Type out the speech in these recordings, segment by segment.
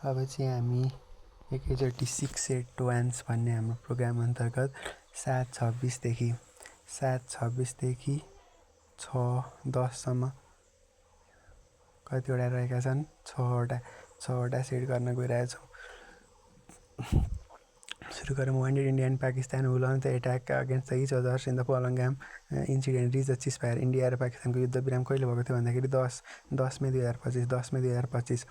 अब चाहिँ हामी एकैचोटि 6 एडभान्स भन्ने हाम्रो प्रोग्राम अन्तर्गत 7:26 देखि 6:10 सम्म कतिवटा रहेका छन् 6वटा सेट गर्न गइरहेछौँ। सुरु गरौँ। Wounded India and Pakistan who launched the attack against the each others in the Pahalgam incident reached the ceasefire. India र पाकिस्तानको युद्धविराम कहिले भएको थियो भन्दाखेरि 10 May 2025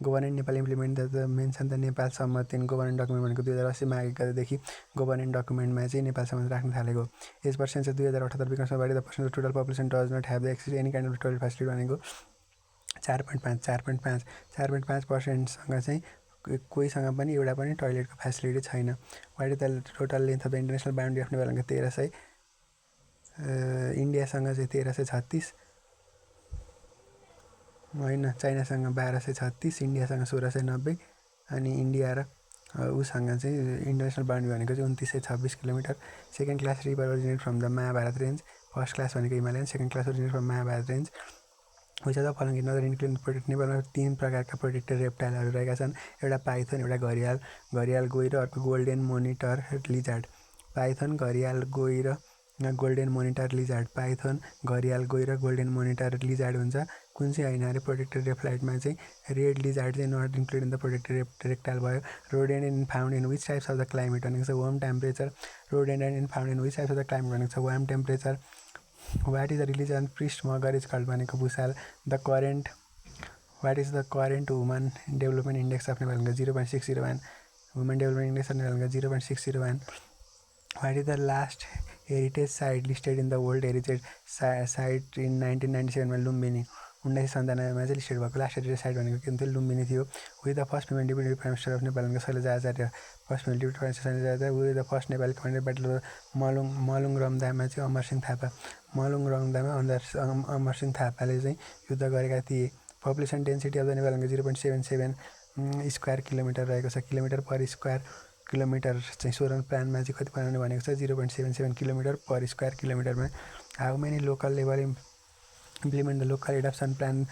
government Nepal implement the mention the Nepal सम्मति इन गभर्नेन्ट डकुमेन्ट भनेको 2080 मा 1 गतेदेखि गभर्नेन्ट डकुमेन्टमा चाहिँ नेपाल सम्मति राख्न थालेको। यस वर्ष 2078 विक्रममा बाढी the percent total population does not have the access any kind of toilet facility भनेको 4.5%सँग चाहिँ कोहीसँग पनि एउटा पनि टोइलेटको फेसिलिटी छैन। What is the total length of the international boundary of Nepal भनेको 1300 इन्डियासँग चाहिँ 1336 होइन चाइनासँग 1236 इन्डियासँग 1690 अनि इन्डिया र उसँग चाहिँ इन्टरनेसनल बाउन्ड्री भनेको चाहिँ 2926 kilometre. Second class river originate from the Mahabharat range. First class भनेको Himalayan, second class originate from Mahabharat range. Which of the following not include protect नेपालमा 3 प्रकारका प्रोटेक्टेड रेप्टाइलहरू रहेका छन्। एउटा पाइथन, एउटा घरियाल गोही र अर्को golden monitor lizard. Python, gharial गोही र golden monitor lizard. Python, gharial गोही र गोल्डेन मोनिटर लिजार्ड हुन्छ। कुन चाहिँ होइन अरे प्रोटेक्टेड रेप्टाइलमा चाहिँ रेड लिजार्ड चाहिँ not include in the protected reptile भयो। Rhododendron found in which types of the climate भनेको छ warm temperature. Rhododendron found in which types of the climate भनेको छ warm temperature. What is the religion priest Magar is called भनेको Bhusal. What is the current woman development index of Nepal भनेको 0.601। Woman development index of Nepal भनेको 0.601। What is the last heritage site listed in the world heritage site in 1997 मा लुम्बिनी। 1997 मा चाहिँ listed भएको last heritage site भनेको के थियो लुम्बिनी थियो। With the first female deputy prime minister of Nepal भनेको Shailaja Acharya. First female deputy prime minister Shailaja Acharya. With the first Nepali commander battle Malaun रमदामा चाहिँ अमरसिंह थापा। मलुङ रमदामा अमरसिंह थापाले चाहिँ युद्ध गरेका थिए। Population density of the Nepal भनेको 0.77 स्क्वायर किलोमिटर रहेको छ। किलोमिटर पर स्क्वायर किलोमिटर चाहिँ सोरन प्लानमा चाहिँ कति बनाउने भनेको छ 0.77 किलोमिटर पर स्क्वायर किलोमिटरमा। How many local level implement the local adaptation plan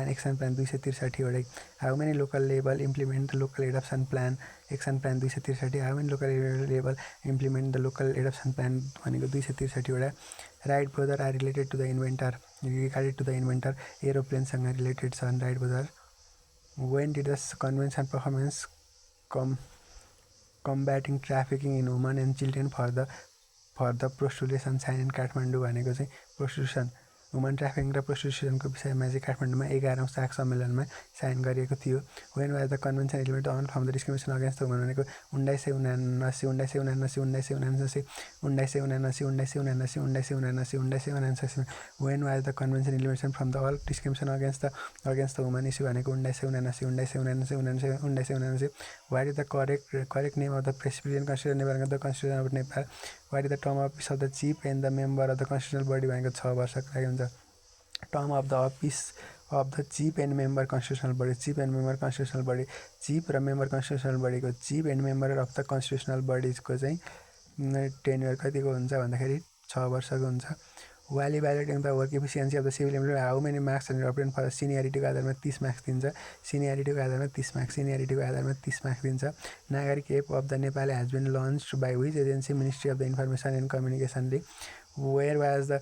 action plan 263 वटा। How many local level implement the local adaptation plan action plan 263। How many local level implement the local adaptation plan भनेको 263 वटा। Wright brother are related to the inventor एरोप्लेनसँग related छन् Wright brother. When did the convention performance combating trafficking in woman and children for the प्रोस्टिट्युसन sign in Kathmandu भनेको चाहिँ प्रोस्टिट्युसन woman trafficking र प्रोस्टिट्युसनको विषयमा चाहिँ काठमाडौँमा 11औं साग सम्मेलनमा साइन गरिएको थियो। When was the convention eliminate on from the discrimination against the woman भनेको 1979 when was the convention eliminate from the all discrimination against the woman issue भनेको 1979। What is the correct name of the president constitution Nepal the constitution of Nepal. What is the term of office of the chief and the member of the constitutional body भनेको 6 वर्षको लागि हुन्छ। Term of the office of the chief and member constitutional body. Chief and member constitutional body. Chief र member constitutional बडीको chief and member of the constitutional बडिजको चाहिँ tenure कतिको हुन्छ भन्दाखेरि 6 वर्षको हुन्छ। While evaluating the work efficiency of the civil employee how many marks and obtain for सिनियरिटीको आधारमा 30 मार्क्स दिन्छ। सिनियरिटीको आधारमा 30 मार्क्स दिन्छ। Nagarik app of the Nepal has been launched by which agency ministry of the information and कम्युनिकेसनले। Where was the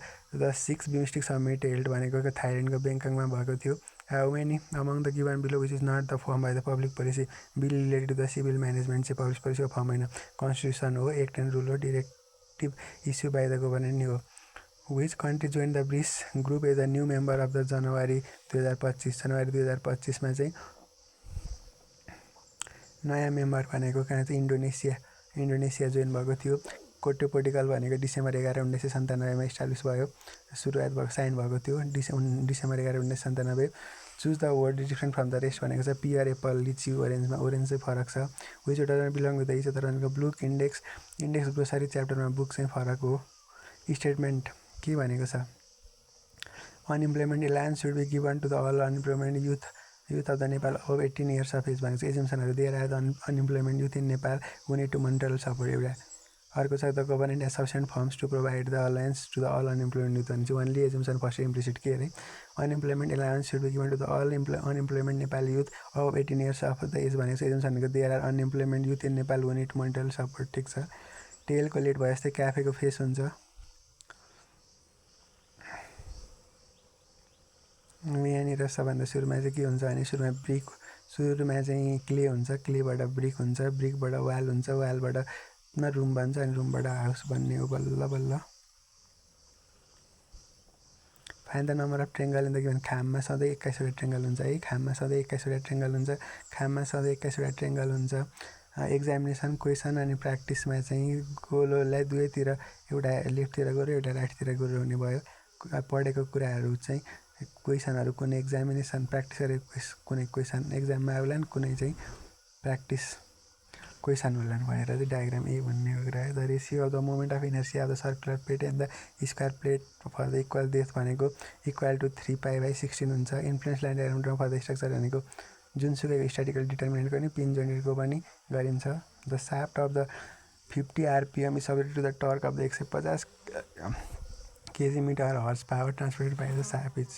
6th BIMSTEC summit held भनेको थाइल्यान्डको ब्याङ्ककमा भएको थियो। How many among the given below which is not the form by the public policy. Bill related to the civil management चाहिँ public पोलिसीको form होइन constitution हो act and rule हो directive issue by the government हो। Which country join the BRICS group as a new member of the January 2025 चाहिँ नयाँ member भनेको कहाँ चाहिँ इन्डोनेसिया जोइन भएको थियो। कोटो प्रोटोकल भनेको डिसेम्बर 11, 1997 मा इस्टाब्लिस भयो, सुरुवात भएको साइन भएको थियो December 11, 1997। Choose the word different from the rest भनेको छ पियर, एप्पल, लिची, ओरेन्जमा ओरेन्ज चाहिँ फरक छ। Which doesn't belong with the each other भनेको बुक इन्डेक्स ग्रोसरी च्याप्टरमा बुक चाहिँ फरक हो। स्टेटमेन्ट के भनेको छ unemployment alliance should be given to the all unemployment youth of the Nepal अब 18 इयर्स अफ एज भनेको छ एजुम्सनहरू दिएर आएर unemployment youth in Nepal who need to monetary support एउटा अर्को छ the government has sufficient firms to provide the allowance to the all unemployment youth भने चाहिँ ओन्ली एजुम्सन फर्स्ट इम्प्लिसिट के अरे unemployment alliance should be given to the all unemployment Nepali youth अब 18 years of the age भनेको चाहिँ assumption भनेको there are unemployment youth in Nepal who need mental support ठिक छ टेलको लेट भयो जस्तै क्याफेको फेस हुन्छ यहाँनिर सबभन्दा सुरुमा चाहिँ के हुन्छ भने सुरुमा चाहिँ क्ले हुन्छ क्लेबाट ब्रिक हुन्छ ब्रिकबाट वाल हुन्छ वालबाट रुम बन्छ अनि रुमबाट हाउस बन्ने हो बल्ल बल्ल find the number of triangle in the given खाममा सधैँ 21वटा ट्रेङ्गल हुन्छ है खाममा सधैँ 21वटा ट्रेङ्गल हुन्छ खाममा सधैँ 21वटा ट्रेङ्गल हुन्छ एक्जामिनेसन क्वेसन अनि प्र्याक्टिसमा चाहिँ गोलोलाई दुवैतिर एउटा लेफ्टतिर गऱ्यो एउटा राइटतिर गऱ्यो हुने भयो पढेको कुराहरू चाहिँ क्वेसनहरू कुनै एक्जामिनेसन प्र्याक्टिस गरेको कुनै क्वेसन एक्जाममा आउलान् कुनै चाहिँ प्र्याक्टिस क्वेसन होलान् भनेर चाहिँ डायग्राम ए भन्ने कुरा the ratio of the moment of inertia of the circular plate and the square plate for the equal डेथ भनेको इक्वल टु 3π/16 हुन्छ influence line diagram for the structure भनेको जुनसुकै स्ट्याटिकल डिटर्मिनेन्टको नि पिन जोइन्टको पनि गरिन्छ the shaft of the 50 RPM is subject to the torque of the 150 kg metre horse power transferred by the shaft is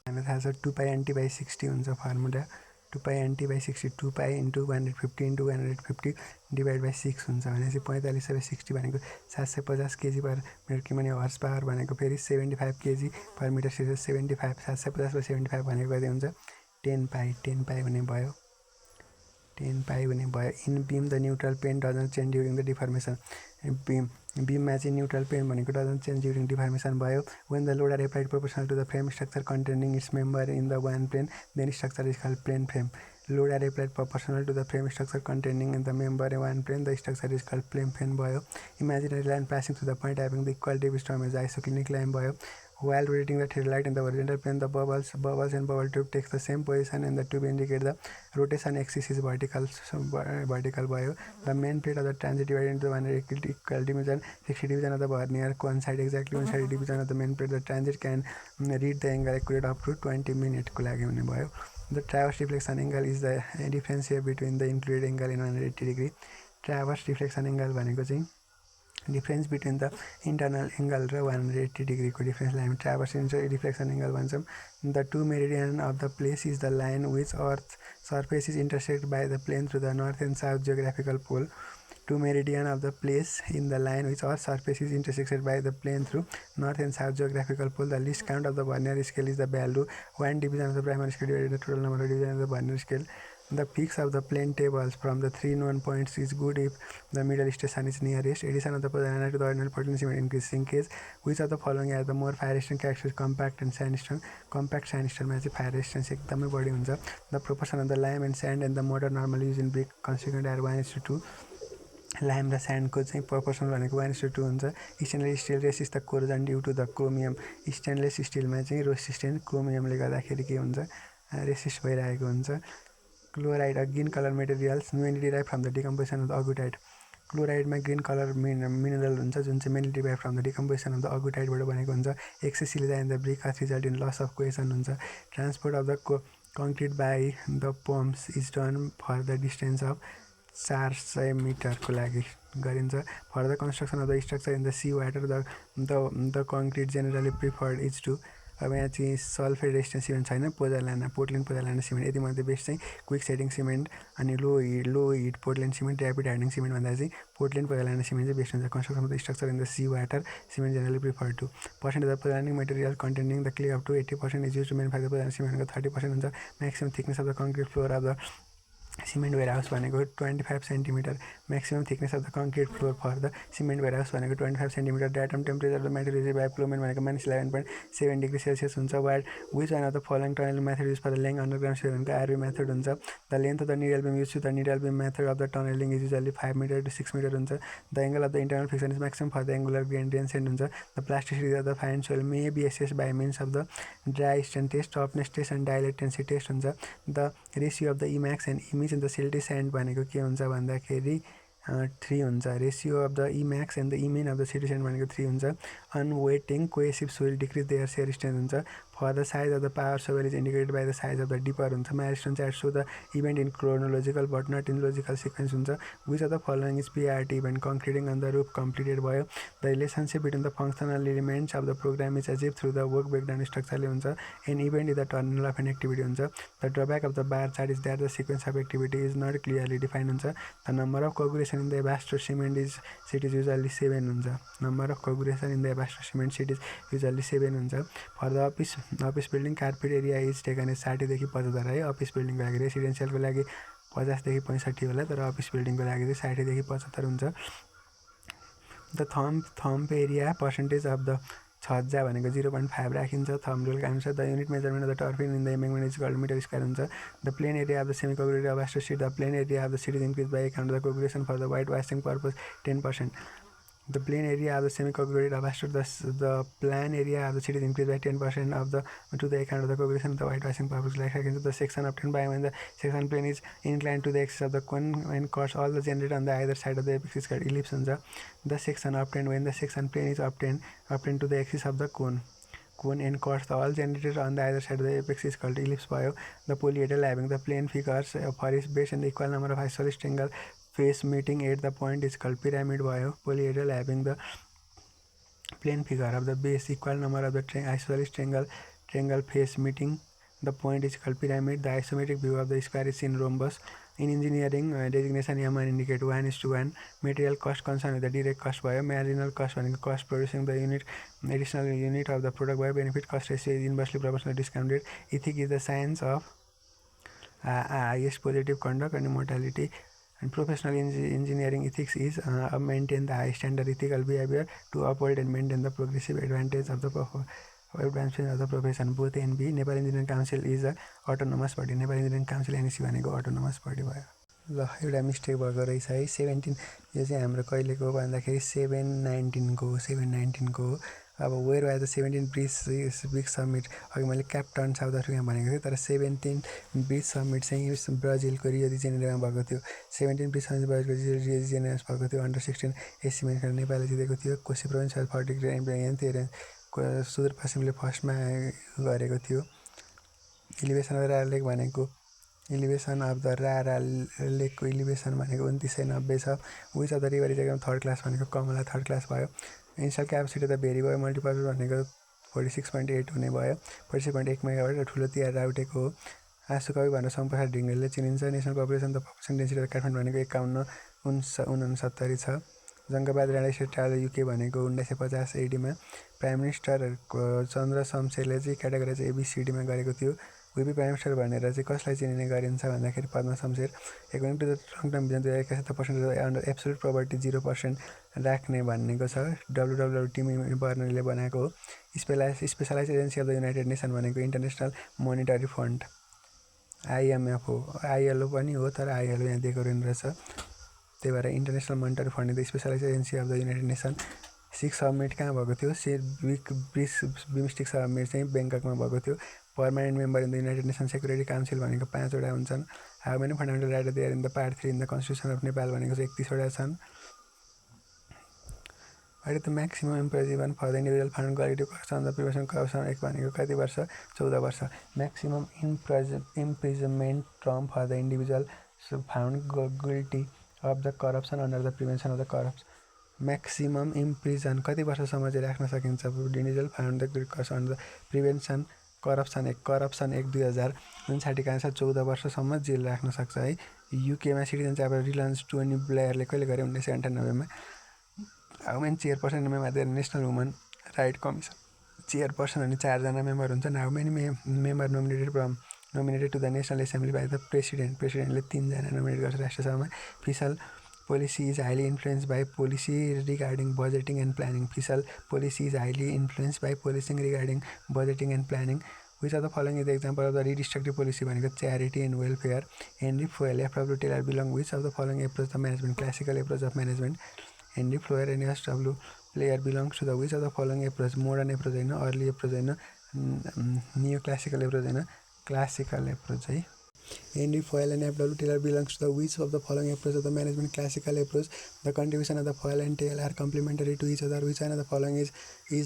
हामीलाई थाहा छ 2π/NT/60 हुन्छ फर्मुला 2π/NT/60 2π × 150 × 150 डिभाइड बाई 6 हुन्छ भनेपछि 45/60 भनेको 750 kg/m किनभने हर्स पावर भनेको फेरि 75 kg/m 75 750/75 भनेको कति हुन्छ 10π हुने भयो 10π हुने भयो in beam the neutral plane doesn't change during the deformation बिममा चाहिँ न्युट्रल पेन भनेको डजन्ट चेन्ज ड्युरिङ डिफर्मेसन भयो when the load are applied proportional to the frame structure containing its member in the one plane then structure is called plane frame load are applied proportional to the frame structure containing in the member in one plane the structure is called plane frame भयो imaginary line passing to the point having the equal davis term is isoclinic line भयो while rotating the theodolite in the horizontal plane the bubbles and bubble tube takes the same position and the tube indicate the rotation axis is vertical भयो the main plate of the transit divided into one equal division 60 division of the vernier coincide exactly 160 division of the main plate the transit can read the angle accurate up to 20 minute को लागि हुने भयो the traverse reflection angle is the difference between the included angle in 180 degree traverse reflection angle भनेको चाहिँ difference between the internal angle र 180 डिग्रीको डिफ्रेन्सलाई हामी ट्राभर्स रिफ्लेक्सन एङ्गल भन्छौँ the true meridian of the place is the line which earth surface is intersect by the plane through the north and south geographical pole true meridian of the place in the line which earth surface is intersected by the plane through north and south geographical pole the least count of the vernier scale is the value 1 division of the primary scale divided the total number of division of the vernier scale The peaks of the plane tables from the 3 known points is good if the middle station is nearest. Addition of the polynomial to the ordinal potential increasing case. Which of the following are the more fire resistant characteristics? Compact and sandstone. Compact sandstone मा चाहिँ fire resistance एकदमै बढी हुन्छ. The proportion of the lime and sand and the mortar normally used in brick consequent are 1:2. लाइम र स्यान्डको चाहिँ proportion भनेको 1:2 हुन्छ stainless steel resist the corrosion due to the chromium stainless स्टिलमा चाहिँ रेसिस्टेन्ट क्रोमियमले गर्दाखेरि के हुन्छ रेसिस्ट भइरहेको हुन्छ chloride green colour materials mainly derive from the decomposition of the augite क्लोराइडमा ग्रीन कलर मिनरल हुन्छ जुन चाहिँ mainly derive from the decomposition of the अगुटाइडबाट बनेको हुन्छ excess silica in the brick earth result in loss of cohesion हुन्छ transport of the concrete by the pumps is done for the distance of 400 मिटरको लागि गरिन्छ for the construction of the structure in the sea water the concrete generally preferred is to अब यहाँ चाहिँ sulphate resistant cement छैन Portland pozzolana cement यति मध्ये best चाहिँ क्विक सेटिङ सिमेन्ट अनि low heat Portland cement rapid hardening cement भन्दा चाहिँ पोर्टल्यान्ड पोजालाना सिमेन्ट चाहिँ बेस्ट हुन्छ construction of the structure in the sea water cement generally prefer to percent of the pozzolanic material containing the clay up to 80% is use to manufacture pozzolana सिमेन्टको 30% हुन्छ maximum thickness of the concrete floor of the cement warehouse भनेको 25 centimetre maximum thickness of the concrete floor for the cement warehouse भनेको 25 centimetre datum temperature of the material by Plowman भनेको -11.7 degree Celsius हुन्छ what which one of the following tunnel method use for the long underground sewer भनेको RB method हुन्छ the length of the needle beam use to the needle beam method of the tunnelling is usually 5 metre to 6 metre हुन्छ the angle of the internal friction is maximum for the angular gradient हुन्छ the plasticity of the fine soil may be assess by means of the dry strength test toughness test and dilatancy test हुन्छ the ratio of the e max and image in the silty sand भनेको के हुन्छ भन्दाखेरि 3 हुन्छ ratio of the e max and the e min of the silty sand भनेको 3 हुन्छ unweighting cohesive will decrease their shear strength हुन्छ. For the size of the power shovel is indicated by the size of the dipper हुन्छ. Milestones that show the event in chronological but not in logical sequence हुन्छ. Which of the following is PRT event? Concreting on the roof completed भयो. The relationship between the functional elements of the program is achieved through the work breakdown structure ले हुन्छ. An event is the terminal of an activity हुन्छ. The drawback of the bar chart is that the sequence of activity is not clearly defined हुन्छ. The number of coagulation in the Weber cement sheet is usually 7 हुन्छ. Number of coagulation in the Weber cement sheet is usually 7 हुन्छ. For the office building carpet area is taken as 60 देखि 75 है. Office बिल्डिङको लागि रेसिडेन्शियलको लागि 50 देखि 65 होला, तर office बिल्डिङको लागि चाहिँ 60 देखि 75 हुन्छ. The thumb area percentage of the छज्जा भनेको 0.5 राखिन्छ. थम्ब रुलको अनुसार the unit measurement of the turfing in the embankment is called metre square हुन्छ. The plain area of the semi corrugated अभास्टर sheet. The plain area of the sheet is increase by account the corrugation for the white washing purpose 10%. The plane area of the semi-coagulated abaster, the plan area of the sheet is increased by 10% to the account of the coagulation of the white washing purpose. Like the section obtained by when the section plane is inclined to the axis of the cone and cause all the generated on the either side of the apex is called ellipse. The section obtained when the section plane is obtained to the axis of the cone and cause all generated on the either side of the apex is called ellipse. The polyhedral having the plane figures for its base and the equal number of isosceles triangle face meeting at the point is called pyramid. Polyhedral having the plane figure of the base equal number of the isosceles triangle face meeting the point is called pyramid. The isometric view of the square is in rhombus. In engineering designation M1 indicate 1:1. Material cost concern with the direct cost marginal cost cost producing the unit additional unit of the product benefit cost ratio is inversely proportional discounted. Ethics is the science of highest positive conduct and mortality. And professional engineering ethics is maintain the high standard ethical behavior to uphold and maintain the progressive advancement of the profession. Both NB Nepal Engineering Council is a autonomous body. Nepal Engineering Council NEC भनेको autonomous body भयो. ल एउटा mistake भएको रहेछ है. 17 यो चाहिँ हाम्रो कहिलेको भन्दाखेरि 7/19 को. अब where was the 17 BRICS summit. अघि मैले केप टाउन साउथ अफ्रिका भनेको थिएँ, तर 17 ब्रिक्स समिट चाहिँ ब्राजिलको रियो डी जेनेरोमा भएको थियो. 17 ब्रिक्स समिट ब्राजिलको रियो डी जेनेरोमा भएको थियो. अन्डर 16 एसियन खेल नेपालले जितेको थियो. कोशी प्रोभिन्स 40 ग्राम सुदूरपश्चिमले फर्स्टमा गरेको थियो. इलिभेसन अफ रारा लेक भनेको इलिभेसन अफ द रारा लेकको इलिभेसन भनेको 2990 छ. Which of the river is एकदम थर्ड क्लास भनेको कमला थर्ड क्लास भयो. इन्स्टल क्यापेसिटी त भेरी भयो. मल्टिपर्पज भनेको 46.8 हुने भयो. 46.1 मेगावाट ठुलो तिहार राउटेको हो. आँसुकवि भनेर शङ्प्रसाद ढिङ्गेलले चिनिन्छ. National population the population density of Kathmandu भनेको 5169 छ. Jang Bahadur Rana state travel UK भनेको 1950 एडीमा. प्राइम मिनिस्टर चन्द्र शमशेरले चाहिँ क्याटेगोराइज एबिसिडीमा गरेको थियो. विपी प्राइम मिनिस्टर भनेर चाहिँ कसलाई चिनिने गरिन्छ भन्दाखेरि Padma Shamsher. According to the long term vision 2071% under absolute property 0% राख्ने भनेको छ. डब्लुडब्लु टिम बर्नरले बनाएको हो. Specialise agency of the United Nation भनेको इन्टरनेसनल मोनिटरी फन्ड IMF हो. ILO पनि हो, तर ILO यहाँ दिएको रहेछ. त्यही भएर International Monetary Fund the specialise agency of the United Nation. 6 summit कहाँ भएको थियो? बिमस्टिक समिट चाहिँ ब्याङ्ककमा भएको थियो. Permanent member in the United Nation Security Council भनेको 5 वटा हुन्छन्. How many fundamental right there in the part 3 in the constitution of Nepal भनेको चाहिँ 31 वटा छन्. अहिले त maximum imprisonment for the individual found quality corruption the prevention corruption एक भनेको कति वर्ष? 14 वर्ष. Maximum imprisonment term for the individual found guilty of the corruption under the prevention of the corruption. Maximum imprison कति वर्षसम्म चाहिँ राख्न सकिन्छ? Individual found the corruption under the prevention corruption एक 2059 का अनुसार 14 वर्षसम्म जेल राख्न सक्छ है. युकेमा सिटिजन चाहिँ अब रिलायन्स टोनी ब्लेयरले कहिले गरे 1998मा. How many chairperson member there National Woman Right Commission. Chairperson अनि 4 जना मेम्बर हुन्छन्. How many member nominated to the National Assembly by the प्रेसिडेन्टले 3 जना नोमिनेट गर्छ राष्ट्रसभामा. फिसल policy is highly influenced by policy regarding budgeting and planning. Fiscal policy is highly influenced by policy regarding budgeting and planning. Which of the following is the example of the redistrictive policy? Charity and welfare. Henry Fowler, F.W. Taylor belong which of the following approach of management? Classical approach of management. Henry Fowler and S.W. Taylor belongs to the which of the following approach? Modern approach हैन, early approach हैन, neoclassical approach हैन, classical approach है. Henry Foyle and F.W. Taylor belongs to the which of the following approach of the management classical approach? The contribution of the Foyle and Taylor are complementary to each other. Which one of the following is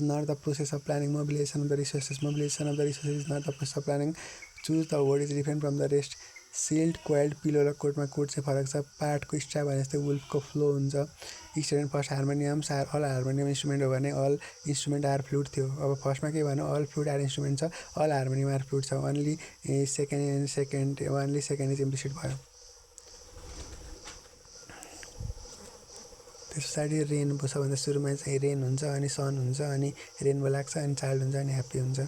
not the process of planning? Mobilization of the resources. Mobilization of the resources is not the process of planning. Choose the word is different from the rest. Sealed coiled pillow र कोटमा coat चाहिँ फरक छ. पार्टको स्ट्रा भने जस्तै वुल्फको flow हुन्छ. Student first harmonium all harmonium instrument हो भने अल इन्स्ट्रुमेन्ट आर फ्लुट थियो. अब फर्स्टमा के भन्यो अल फ्लुट आर इन्स्ट्रुमेन्ट छ, अल हार्मोनियम आर फ्लुट छ. ओन्ली सेकेन्ड इज इम्प्लिसिट भयो. त्यस पछाडि रेनबो सबभन्दा सुरुमा चाहिँ रेन हुन्छ, अनि सन हुन्छ, अनि रेनबो लाग्छ, अनि चाइल्ड हुन्छ, अनि ह्याप्पी हुन्छ.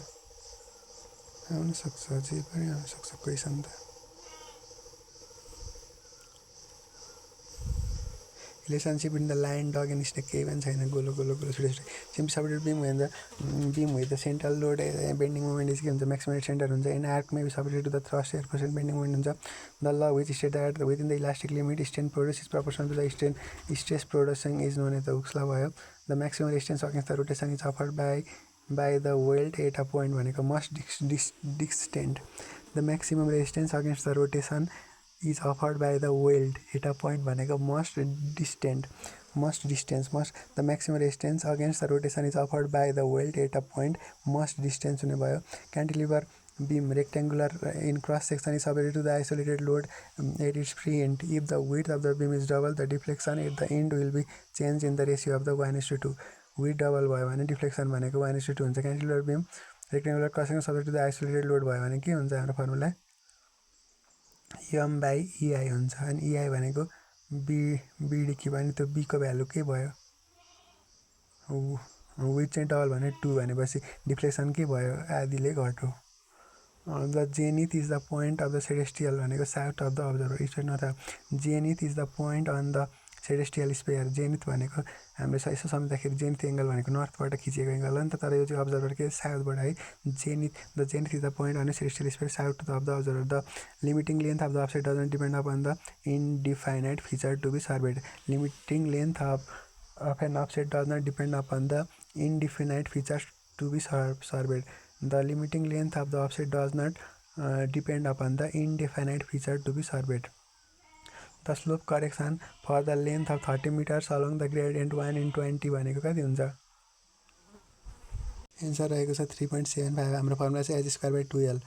आउनसक्छ, जे पनि आउनसक्छ क्वेसन त. Relationship in the line dog and snake केही पनि छैन. गोलो गोलो गोलो छुट्टै छुट्टै. Simple supported beam with the central load bending movement is के हुन्छ म्याक्सिमम सेन्टर हुन्छ. In arch may be supported to the thrust 8% bending movement हुन्छ. The law which state that within the elastic limit strain produce is proportional to the stress production is known as the Hooke's law भयो. The maximum resistance against the rotation is offered by the weld at a point भनेको most distant. The maximum resistance against the rotation is offered by the weld at a point भनेको must distance. The maximum resistance against the rotation is offered by the weld at a point must distance हुने भयो. Cantilever beam rectangular in cross section is subject to the isolated load at its free end. If the width of the beam is double, the deflection at the end will be changed in the ratio of the 1:2. width double भयो भने deflection भनेको 1:2 हुन्छ. Cantilever beam rectangular cross section subject to the isolated load भयो भने के हुन्छ हाम्रो formula M/EI हुन्छ. अनि EI भनेको बिडी भने त्यो बीको भ्यालु के भयो विथ चाहिँ डबल भने 2 भनेपछि डिफ्लेक्सन के भयो आधीले घट्यो. The zenith is the point of the celestial भनेको south of the observer. East north. Zenith is the point on the celestial sphere. Zenith भनेको हामीले यसो सम्झ्दाखेरि जेनिथ एङ्गल भनेको नर्थबाट खिचेको एङ्गल हो नि त, तर यो चाहिँ अब्जर्भर के साउथबाट है. The zenith is the point on celestial sphere south of the observer. The limiting length of the offset doesn't depend upon the indefinite feature to be surveyed. Limiting length of an offset does not depend upon the indefinite feature to be surveyed. The limiting length of the offset does not depend upon the indefinite feature to be surveyed. The slope correction for the length of 30 meters along the gradient 1 in 20 भनेको कति हुन्छ? Answer रहेको छ 3.75. हाम्रो formula चाहिँ h² by 2l.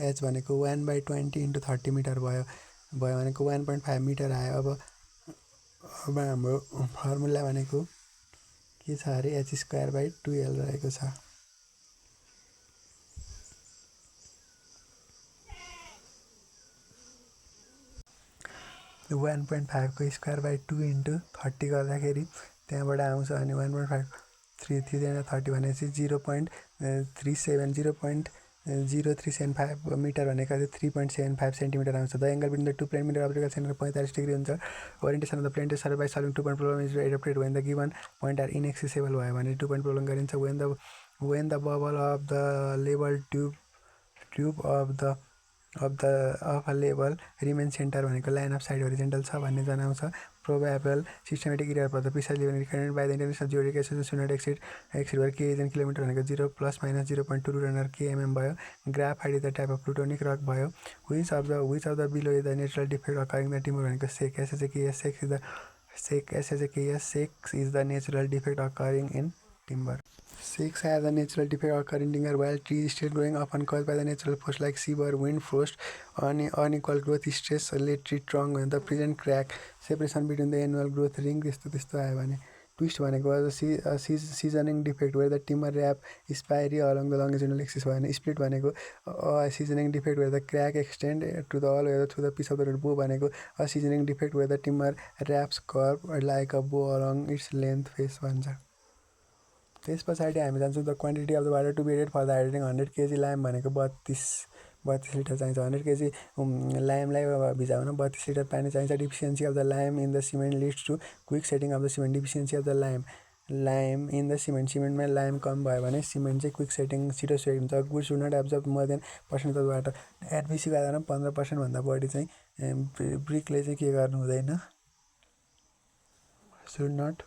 h भनेको 1/20 into 30 metre भयो भनेको 1.5 मिटर आयो. अब हाम्रो फर्मुला भनेको के छ अरे h² by 2l रहेको छ. 1.5 को स्क्वायर बाई 2 into 30 गर्दाखेरि त्यहाँबाट आउँछ. अनि 1.5 30 भनेपछि 0.0375 मिटर भनेको 3.75 सेन्टिमिटर आउँछ. The angle between the two plane mirror object centre 45 degree हुन्छ. Orientation of the plane survey by solving 2 point problem is adopted when the given point are inaccessible भयो भने 2 पोइन्ट प्रब्लम गरिन्छ. When the bubble of the level tube of a level remain centre भनेको line of sight horizontal छ भन्ने जनाउँछ. Probable systematic error for the precisely recommended by the international geodesic Association not exceed के is in kilometre भनेको 0 ± 0.2 root km भयो. Graphite the type of plutonic rock भयो. Which of the below is the natural defect occurring the timber भनेको shake is the natural defect occurring in timber. Shakes are the natural defect occurring in timber while trees still growing, often caused by the natural force like severe wind, frost, unequal growth, stress, let tree trunk when the present crack, separation between the annual growth ring. त्यस्तो आयो भने twist भनेको seasoning defect where the timber wrap spirally along the longitudinal axis भयो भने split भनेको seasoning defect where the crack extend to the all where through the piece of the road. Bow भनेको seasoning defect where the timber wraps curve like a bow along its length face भन्छ. त्यस पछाडि हामी जान्छौँ the quantity of the water to be added for the hydrating 100 kg लाइम भनेको 32 litre चाहिन्छ. 100 kg लाइमलाई भिजाउन 32 litre पानी चाहिन्छ. Deficiency of the lime in the cement leads to quick setting of the cement. Deficiency of the lime in the सिमेन्टमा lime कम भयो भने cement चाहिँ quick setting छिटो सेट हुन्छ. Goods should not absorb more than percent of the water. एडबिसीको आधारमा 15% भन्दा बढी चाहिँ ब्रिकले चाहिँ के गर्नु हुँदैन, should not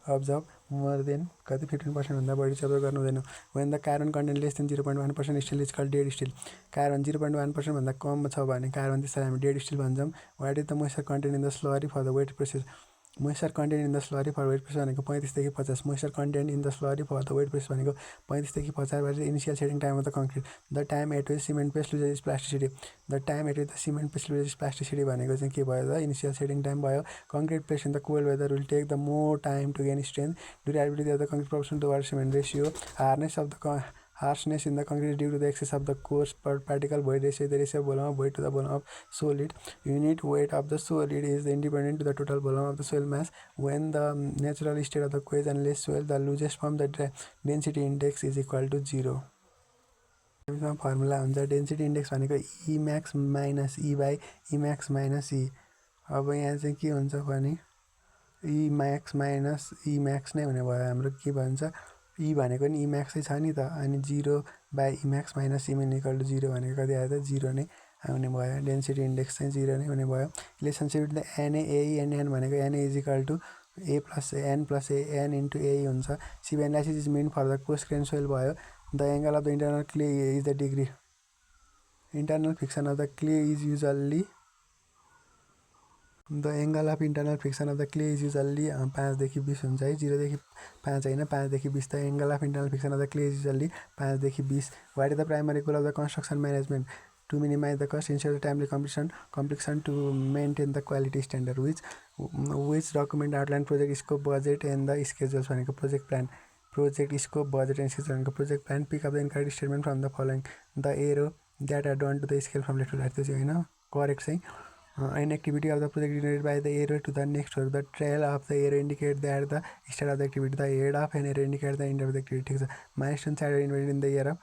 observe more than कति 15% भन्दा बढी चाहिँ गर्नु हुँदैन। When the carbon content less than 0.1% steel is called dead steel. Carbon 0.1% भन्दा कम छ भने कार्बन त्यसलाई हामी डेड स्टिल भन्छौँ। What is the moisture content in the slurry for the wet process. Moisture content in the slurry for wet process भनेको 35 देखि 50। Moisture content in the slurry for the wet process भनेको 35 देखि 50 initial setting time of the concrete. The time at which cement paste loses plasticity. The time at which the cement paste loses plasticity भनेको चाहिँ के भयो त initial setting time भयो। Concrete placed in the cold weather will take the more time to gain strength. Durability of the concrete proportion to water cement ratio. Harshness in the concrete due to the excess of the coarse particle void ratio, the ratio of volume of void to the volume of solid. Unit weight of the solid is independent to the total volume of the soil mass. When the natural state of the equation less soil, the loosest form, the density index is equal to 0. Formula हुन्छ density index भनेको e max minus e by e max minus e. अब यहाँ चाहिँ के हुन्छ भने e max minus e max नै हुने भयो। हाम्रो के भन्छ ई भनेको नि ई म्याक्सै छ नि त, अनि 0 by e max minus e min equal to 0 भनेको कति आयो त 0 नै आउने भयो। डेन्सिटी इन्डेक्स चाहिँ 0 नै हुने भयो। Relationship between the NA AE and N भनेको NA is equal to A plus N into AE हुन्छ। Sieve analysis is meant for the coarse grain soil भयो। The angle of the internal clay is the degree. Internal friction of the clay is usually the angle of internal friction of the clay is usually 5 देखि 20 हुन्छ है। 0 देखि 5 होइन, 5 देखि 20। The angle of internal friction of the clay is usually 5 देखि 20। What is the primary goal of the construction management. To minimize the cost, ensure the timely completion to maintain the quality standard. Which document outline project scope budget and the schedules भनेको project plan. Project scope budget and schedule भनेको project plan. Pick up the incorrect statement from the following. The arrow that are done to the scale from left to right. त्यो चाहिँ होइन, correct चाहिँ an activity of the project generated by the arrow to the next row. The trail of the arrow indicate that the start of the activity. The head of an arrow indicate the end of the activity. ठिक छ। Milestone chart invented in the year of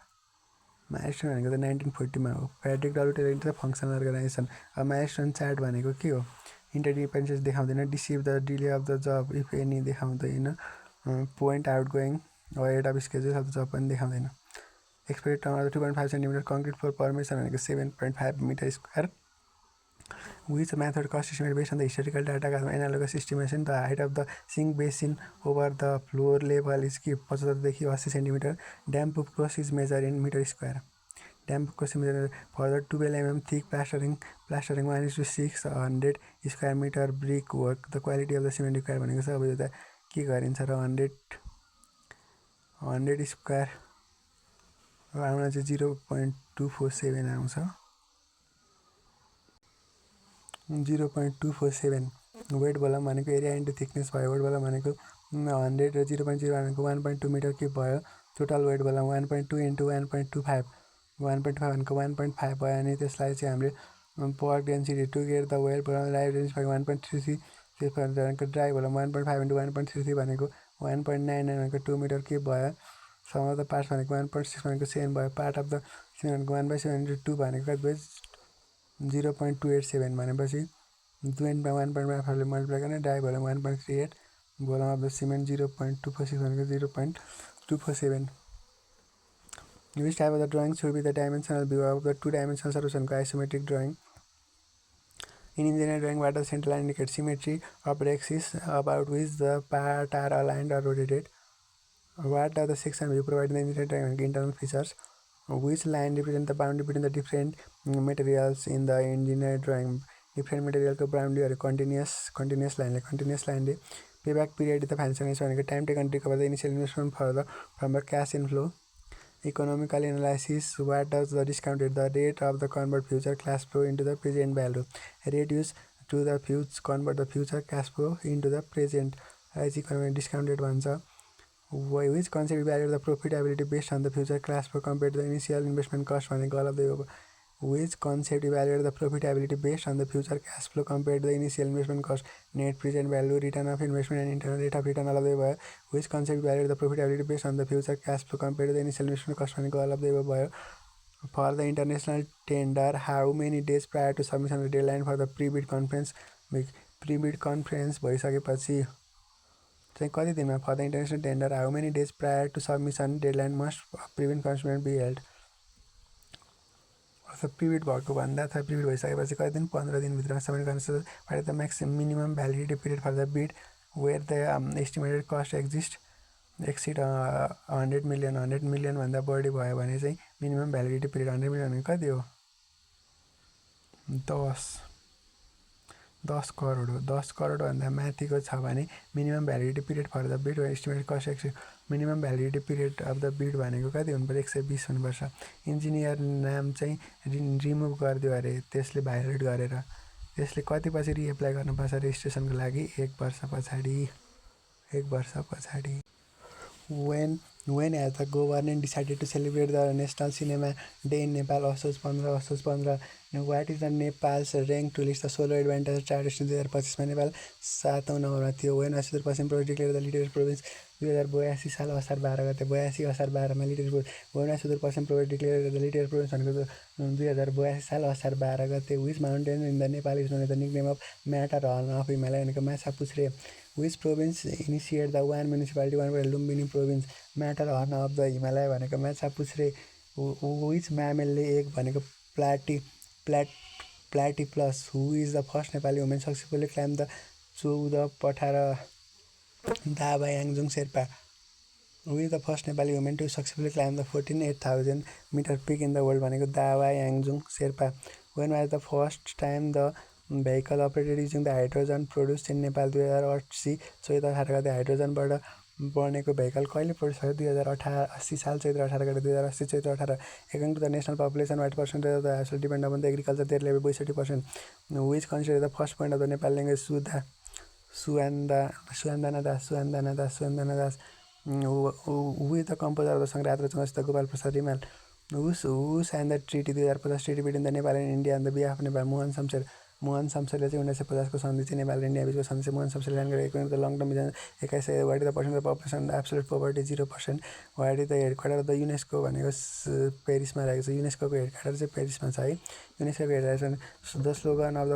milestone भनेको त 1940 मा हो। Patrick W. Taylor into the functional organization. अब milestone chart भनेको के हो, interdependence देखाउँदैन, deceive the delay of the job if any देखाउँदैन, point outgoing or ahead of schedule of the job पनि देखाउँदैन। Expected turnover of 2.5 cm concrete floor formation भनेको 7.5 meter square. Which method cost estimate based on the historical data analogous estimation. The height of the sink basin over the floor level is 75 देखि 80 cm. Dam proof cost is measured in meter square. Dam proof cost is measured for the 12 mm thick plastering 1:600 square meter brick work. The quality of the cement required भनेको छ। अब यो त के गरिन्छ र 100 square आउन चाहिँ 0.247 आउँछ। 0.247 वेट भोल्युम भनेको एरिया इन्टु थिकनेस भयो। वेट भोल्युम भनेको 100 र 0.0 भनेको 1.2 मिटर क्युब भयो। टोटल वेट भोल्युम 1.2 इन्टु 1.25 1.5 भनेको 1.5 भयो। अनि त्यसलाई चाहिँ हामीले work density to get the wet volume live density 1.33 भनेको ड्राई भोल्युम 1.5 इन्टु 1.33 भनेको 1.99 भनेको 2 मिटर क्युब भयो। सम अफ द पार्ट्स भनेको 1.6 भनेको 7 भयो। पार्ट अफ द भनेको 1/7 इन्टु 2 भनेको कति भयो 0.287 भनेपछि 1.5ले मल्टिप्लाई गर्ने। Dry volume 1.38 volume of the cement 0.246 भनेको 0.247। Which type of the drawing should be the dimensional view of the two-dimensional solution isometric drawing? In engineering drawing, what does center line indicate? Symmetry of the axis about which the parts are aligned or rotated. What are the section view providing the engineering drawing internal features? Which line represent the boundary between the different materials in the engineering drawing? Different material को boundary or continuous line ले payback period the financial भनेको time taken to recover the initial investment from the cash inflow. Economical analysis, what does the discount rate, the rate of the convert future cash flow into the present value. Rate used to the convert the future cash flow into the present as economic discount rate भन्छ। Which concept evaluate the profitability based on the future cash flow compared to the initial investment cost भनेको all of the above. Which concept evaluate the profitability based on the future cash flow compared to the initial investment cost. Net present value, return of investment and internal rate of return all of the above. Which concept evaluate the profitability based on the future cash flow compared to the initial investment cost भनेको all of the above भयो। For the international tender, how many days prior to submission of the deadline for the pre-bid conference? Pre-bid conference भइसकेपछि चाहिँ कति दिनमा for the international tender, how many days prior to submission deadline must pre-bid conference be held? प्रिबिड भएको भन्दा अथवा प्रिबिड भइसकेपछि कति दिन 15 दिनभित्रमा सबमिट गर्न सक्छ। What is the maximum minimum validity period for the bid where the estimated cost exist. Exceed 100 मिलियनभन्दा बढी भयो भने चाहिँ मिनिमम भ्यालिडिटी पिरियड 100 मिलियन भनेको कति हो 10 करोड हो 10 करोडभन्दा माथिको छ भने minimum validity period for the bid estimate cost minimum validity period of the bid भनेको कति हुनुपर्छ 120 हुनुपर्छ इन्जिनियर नाम चाहिँ रिमुभ गरिदियो अरे त्यसले भाइलेट गरेर त्यसले कति पछि रिएप्लाई गर्नुपर्छ रेजिस्ट्रेसनको लागि 1 वर्ष पछाडि When has the government decided to celebrate the National Cinema Day in Nepal? असोज 15 What is the Nepal's rank to list the solo advantage charters 2025 मा नेपाल 7औं नम्बरमा थियो When was Sudurpashchim province declare the leader province 2082 साल असार 12 गते 82 असार 12 मा leader province When was Sudurpashchim province declare the leader province भनेको 2082 साल असार 12 गते Which mountain in the Nepal is known as the nickname of Matterhorn of Himalaya भनेको Machhapuchhre Which province initiated the one municipality one for Lumbini province Matterhorn of the Himalaya भनेको Machhapuchhre Which mammal lay egg भनेको platypus Who is the first Nepali woman successfully climb the 14 पठार दावा याङजुङ Sherpa Who is the first Nepali woman to successfully climb the 14,800 meter peak in the world भनेको दावा याङजुङ Sherpa When was the first time the vehicle operated using the hydrogen produced in Nepal 2080 चैत्र 18 गते हाइड्रोजनबाट बनेको vehicle कहिले produce भयो 2080 साल चैत्र 18 गते 2080 चैत्र 18 According to the national population what percentage of the household depend upon the agriculture their level 62% which considered the first point of the Nepal language सुहान्दना Das Who is the composer of the song रात र चौँसिता Gopal Prasad Rimal Who signed the treaty 2050 treaty between the Nepal and India on the behalf of Nepal Mohan शमशेरले चाहिँ 1950 को सन्धि चाहिँ नेपाल र India बिचको सन्धि चाहिँ मोहन शमशेरले लाइन गरेको त long term vision 21 what the percent of population absolute poverty 0% what the headquarter the UNESCO भनेको पेरिसमा रहेको छ युनेस्कोको हेडक्वार्टर चाहिँ पेरिसमा छ है युनेस्कोको headquarter the slogan of the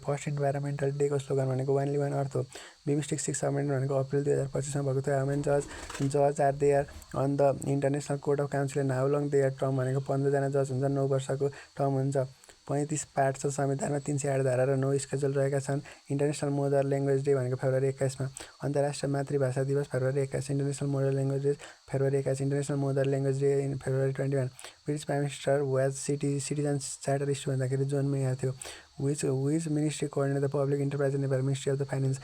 first environmental डेको स्लोगन भनेको वानली वान अर्थ हो बिमस्टिक 6 समिट भनेको अप्रिल 2025 मा भएको थियो ह्युमन जज are there on the international court of council and how long their term भनेको 15 जना जज हुन्छ 9 वर्षको टर्म हुन्छ 35 पार्ट छ संविधानमा 308 धारा र 9 स्केड्युल रहेका छन् इन्टरनेसनल मदर ल्याङ्ग्वेज डे भनेको फेब्रुअरी 21 मा अन्तर्राष्ट्रिय मातृभाषा दिवस February 21 international mother language day February 21 international mother language day in February 21 British prime minister was citizens charter issue भन्दाखेरि जोन मेयर थियो which ministry coordinate the public enterprise in Nepal Ministry of the Finance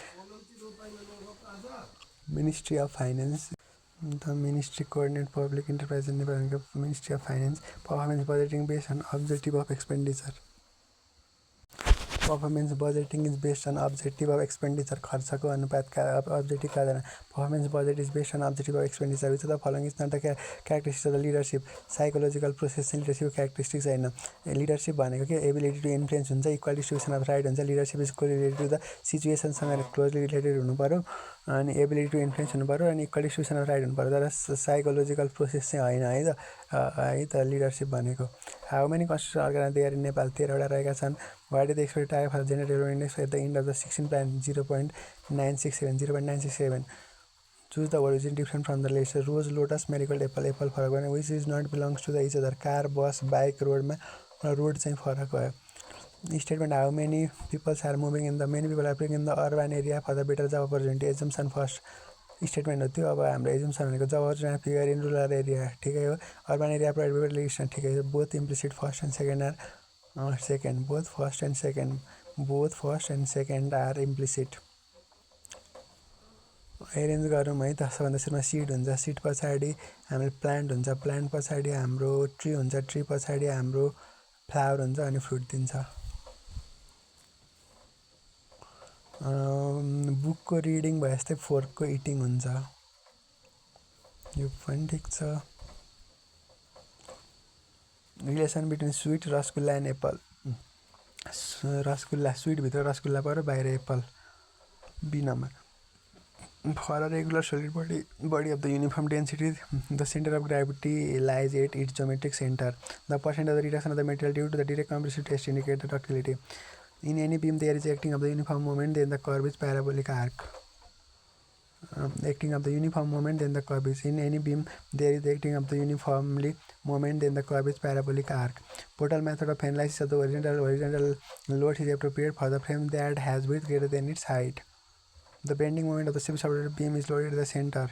The ministry coordinate public enterprise in Nepal Ministry of Finance performance budgeting based on objective of expenditure Performance budgeting is based on objective of expenditure खर्चको अनुपातका objective का आधारमा Performance budget is based on objective of expenditure which of the following is not the characteristics of the leadership psychological process leadership characteristics हैन leadership भनेको के ability to influence हुन्छ equal distribution of right हुन्छ leadership is correlated to the situation सँग closely related हुनु पर्यो अनि ability to influence हुनु पर्यो अनि equal distribution of right हुनु पर्यो तर psychological process चाहिँ हैन है त leadership भनेको how many constitutional organs there in Nepal 13 वटा रहेका छन् what is the expected target for gender development index at the end of the 16 plan 0.967 choose the word which is different from the list rose lotus marigold apple फरक भने which is not belongs to the each other car bus bike road मा road चाहिँ फरक भयो statement how many people are moving in the many people are living in the urban area for the better job opportunity assumption first statement हो त्यो अब हाम्रो assumption भनेको जब अर्जुन फिगर इन रुरल एरिया ठिकै हो अर्बन एरिया प्राइभेट लिगेसन ठिकै हो both implicit first and second both first and second are implicit arrange गरौँ है त सबभन्दा सुरुमा सिड हुन्छ सिड पछाडि हाम्रो प्लान्ट हुन्छ प्लान्ट पछाडि हाम्रो ट्री हुन्छ ट्री पछाडि हाम्रो फ्लावर हुन्छ अनि फ्रुट दिन्छ बुकको रिडिङ भए जस्तै फोर्कको इटिङ हुन्छ यो पनि ठिक छ relation between sweet rasgulla and apple rasgulla स्विटभित्र रसगुल्ला पर्यो बाहिर apple B number for a regular solid body of the uniform density the centre of gravity lies at its geometric centre the percent of the reduction of the material due to the direct compressive test indicate the ductility In any beam, there is acting of the uniform moment, then the curve is parabolic arc. Acting of the uniform moment, then the curve is. In any beam, there is acting of the uniformly moment, then the curve is parabolic arc. Portal method of analysis of the horizontal load is appropriate for the frame that has width greater than its height. The bending moment of the ship's supported beam is located at the center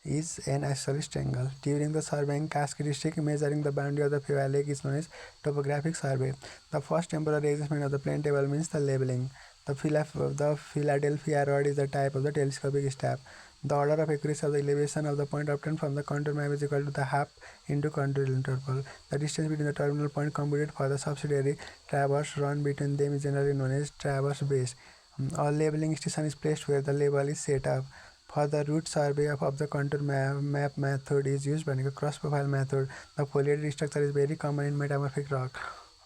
is an isosceles triangle. During the surveying characteristic measuring the boundary of the valley is known as topographic survey. The first temporary adjustment of the plane table means the labeling. The Philadelphia rod is the type of the telescopic staff. The order of accuracy of the elevation of the point obtained from the contour map is equal to the half into contour interval. The distance between the terminal point computed for the subsidiary traverse run between them is generally known as traverse base. A labeling station is placed where the label is set up. For the route survey of the contour map method is used by the cross profile method. The foliated structure is very common in metamorphic rock.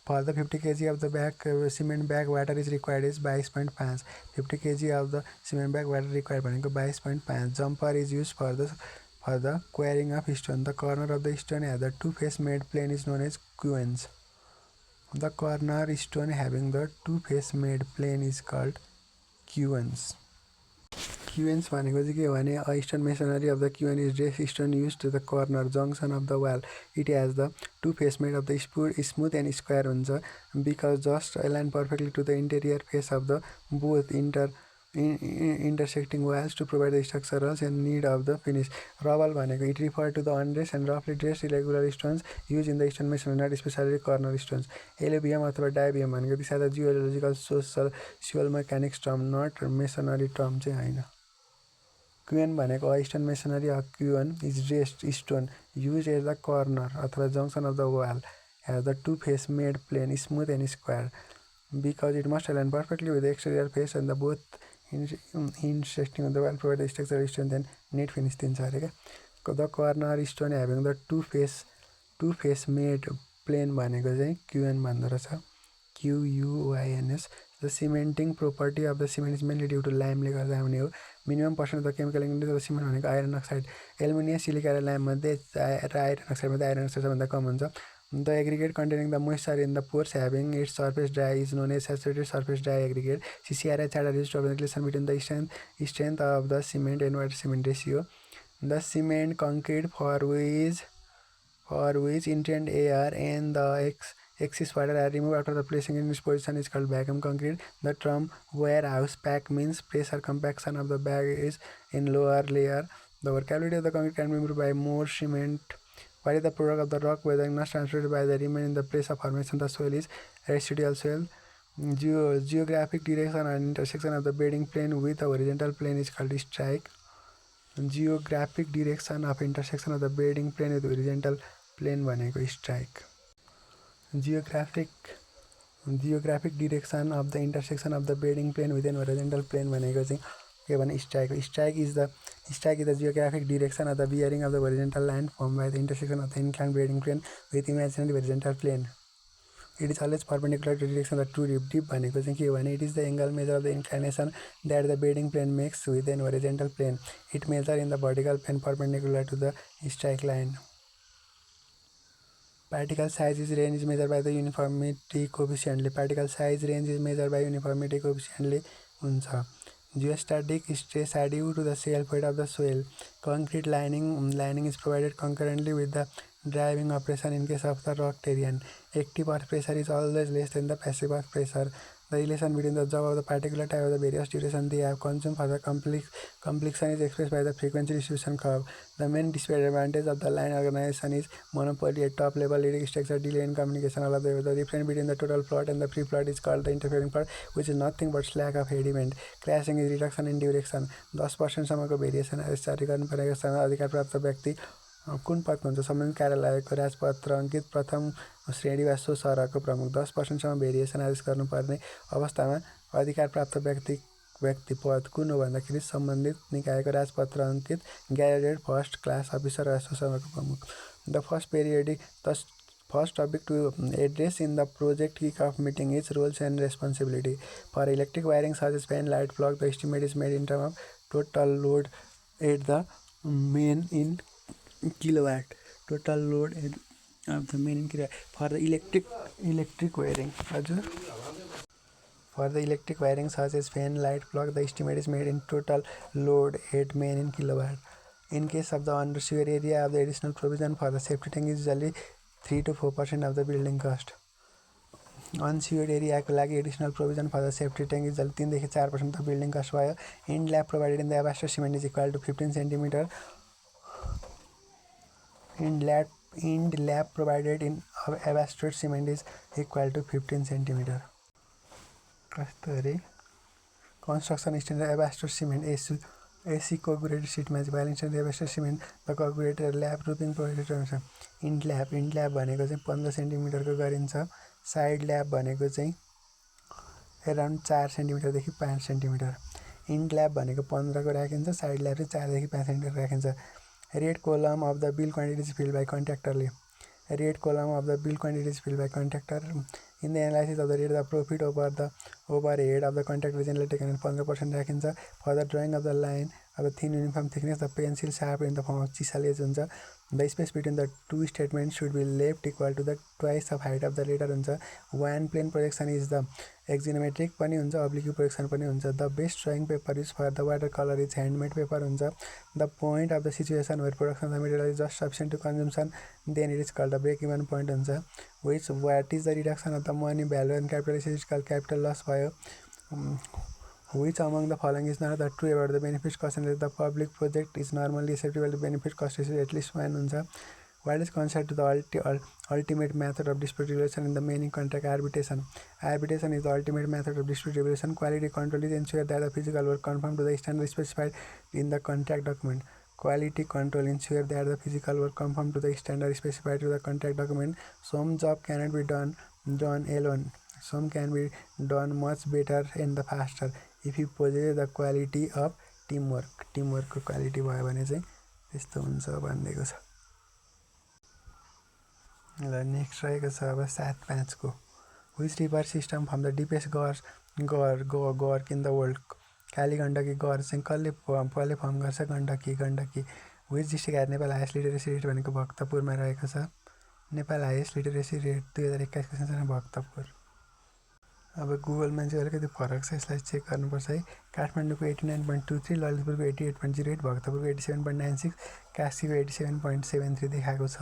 For the 50 kg of the cement bag water is required is 22.5. 50 kg of the cement bag water required भनेको 22.5. Jumper is used for the quarrying of stone. The corner of the stone has the two-face made plane is known as quoins. The corner stone having the two-face made plane is called quoins. Quoins भनेको चाहिँ के हो भने a stone masonry of the quoin is dressed stone used to the corner junction of the wall. It has the two face made of the smooth and square हुन्छ because just align perfectly to the interior face of the both intersecting walls to provide the structural and need of the finish. Rubble भनेको it refer to the undressed and roughly dressed irregular stones used in the stone masonry, not especially corner stones. Alluvium अथवा diabium भनेको these are the geological social mechanics term, not masonry term चाहिँ हैन. Quoin भनेको a stone masonry a quoin is dressed stone used at the corner अथवा junction of the wall has the two face made plane smooth and square because it must align perfectly with the exterior face and the both intersecting of the wall provide the structural strength and neat finish दिन्छ अरे क्या. The corner stone having the two face made plane भनेको चाहिँ quoin भन्दो रहेछ. QUINS. The cementing property of the cement is mainly due to lime ले गर्दा हुने हो. Minimum percent of the chemical ingredients of the cement भनेको iron oxide. Aluminium, silica र lime मध्ये iron oxide मध्ये iron oxide सबभन्दा कम हुन्छ. The aggregate containing the moisture in the pores having its surface dry is known as saturated surface dry aggregate. CCRI chart is to the relation between the strength of the cement and water cement ratio. The cement concrete for which entrant air and the excess water are removed after the placing in its position is called vacuum concrete. The term warehouse pack means pressure compaction of the bag is in lower layer. The workability of the concrete can be improved by more cement. What is the product of the rock weathering not translated by the remain in the place of formation? The soil is residual soil. Geographic direction and intersection of the bedding plane with the horizontal plane is called strike. Geographic direction of intersection of the bedding plane with horizontal plane भनेको strike. Geographic direction of the intersection of the bedding plane with an horizontal plane भनेको चाहिँ के भने strike. Strike is the geographic direction of the bearing of the horizontal line formed by the intersection of the inclined bedding plane with imaginary horizontal plane. It is always perpendicular to the direction of the true dip. Dip भनेको चाहिँ के हो भने it is the angle measure of the inclination that the bedding plane makes with an horizontal plane. It measures in the vertical plane perpendicular to the strike line. Particle size range is measured by the uniformity coefficient. Particle size range is measured by uniformity coefficient हुन्छ. Geostatic stress are due to the self weight of the soil. Concrete lining is provided concurrently with the driving operation in case of the rock terrain. Active earth pressure is always less than the passive earth pressure. The relation between the job of the particular type of the various duration they have consumed for the completion is expressed by the frequency distribution curve. The main disadvantage of the line organization is monopoly at top level, leading structure, delay in communication. All of the difference between the total plot and the free plot is called the interfering plot, which is nothing but slack of sediment. Crashing is reduction in duration. 10% सम्मको variation जारी गर्नुपर्नेको छ. अधिकार प्राप्त व्यक्ति कुन पदमा हुन्छ? सम्बन्धित कार्यालयको राजपत्र अङ्कित प्रथम श्रेणी वा सो सरहको प्रमुख. 10% सम्म भेरिएसन आदेश गर्नुपर्ने अवस्थामा अधिकार प्राप्त व्यक्ति पद कुन हो भन्दाखेरि सम्बन्धित निकायको राजपत्र अङ्कित ग्याजेटेड फर्स्ट क्लास अफिसर वा सो सरहको प्रमुख. The first topic to address in the project kick-off meeting is roles and responsibility. For electric wiring such as fan, light, plug, the estimate is made in terms of total load at the main in kilowatt. Total load of the main in kilowatt. For the electric wiring, for the electric wiring such as fan, light, plug, the estimate is made in total load at main in kilowatt. In case of the undersewer area of the additional provision for the safety tank is usually 3 to 4% of the building cost. Unsewered एरियाको लागि additional provision for the safety tank is 3 देखि 4% of building cost भयो. End lap provided in the asbestos cement is equal to 15 centimetre. Ind lab provided in Abastor cement is equal to 15 centimeter. Construction standard Abastor cement AC coagulated sheet match balance and Abastor cement the coagulated lab roofing provided. Ind lab भनेको चाहिँ 15 सेन्टिमिटरको गरिन्छ. Side lab भनेको चाहिँ around 4 सेन्टिमिटरदेखि 5 centimetre. End lab भनेको 15 को राखिन्छ. Side lab चाहिँ 4 देखि 5 सेन्टिमिटर राखिन्छ. Red column of the bill quantities filled by contractor. Red column of the bill quantities filled by contractor. In the analysis of the rate, the profit over the overhead of the contractor is generally taken 15% राखिन्छ. For the drawing of the line of the thin uniform thickness, the pencil sharp in the form of chisel edge हुन्छ. The space between the two statements should be left equal to the twice of height of the letter हुन्छ. One plane projection is the axonometric पनि हुन्छ, oblique projection पनि हुन्छ. The best drawing paper is for the watercolor is handmade paper हुन्छ. The point of the situation where production of the material is just sufficient to consumption, then it is called the break-even point हुन्छ. What is the reduction of the money value and capital is called capital loss भयो. Which among the following is not the true about the benefit cost analysis? The public project is normally acceptable to benefit cost ratio at least 1 हुन्छ. What is considered to the ultimate method of dispute resolution in the main contract? Arbitration. Arbitration is the ultimate method of dispute resolution. Quality control is ensure that the physical work conform to the standard specified in the contract document. Quality control ensure that the physical work conform to the standard specified to the contract document. Some job cannot be done alone. Some can be done much better and the faster if you possess the quality of teamwork. Teamwork को quality भयो भने चाहिँ त्यस्तो हुन्छ भनिदिएको छ. ल next रहेको छ अब 7.5 को. Which river system from the deepest gorge in the world? Kali Gandaki गौर चाहिँ कसले फर्म गर्छ? Gandaki. Which district has Nepal highest literacy rate भनेको भक्तपुरमा रहेको छ. नेपाल हाइएस्ट लिटरेसी रेट 2021 को सँगसँगै भक्तपुर. अब गुगलमा चाहिँ अलिकति फरक छ, यसलाई चेक गर्नुपर्छ है. काठमाडौँको 89.23, ललितपुरको 88.08, भक्तपुरको 87.96, काशीको 87.73 देखाएको छ.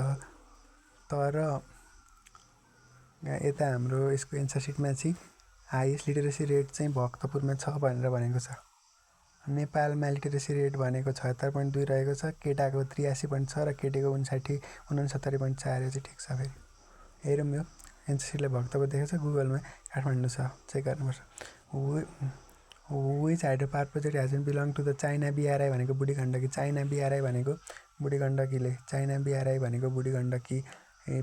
तर यता हाम्रो यसको एन्सर सिटमा चाहिँ हाइएस्ट लिटरेसी रेट चाहिँ भक्तपुरमा छ भनेर भनेको छ. नेपालमा लिटरेसी रेट भनेको 76.2 रहेको छ. केटाको 83.6 र केटीको 69.4 चाहिँ ठिक छ. फेरि हेरौँ यो एन्सर सिटलाई भक्तपुर देखेको छ, गुगलमा काठमाडौँ छ, चेक गर्नुपर्छ. Which hydropower project has been belong to the China BRI भनेको बुढी गण्डकी. चाइना BRI भनेको बुढी गण्डकीले. चाइना BRI भनेको बुढी गण्डकी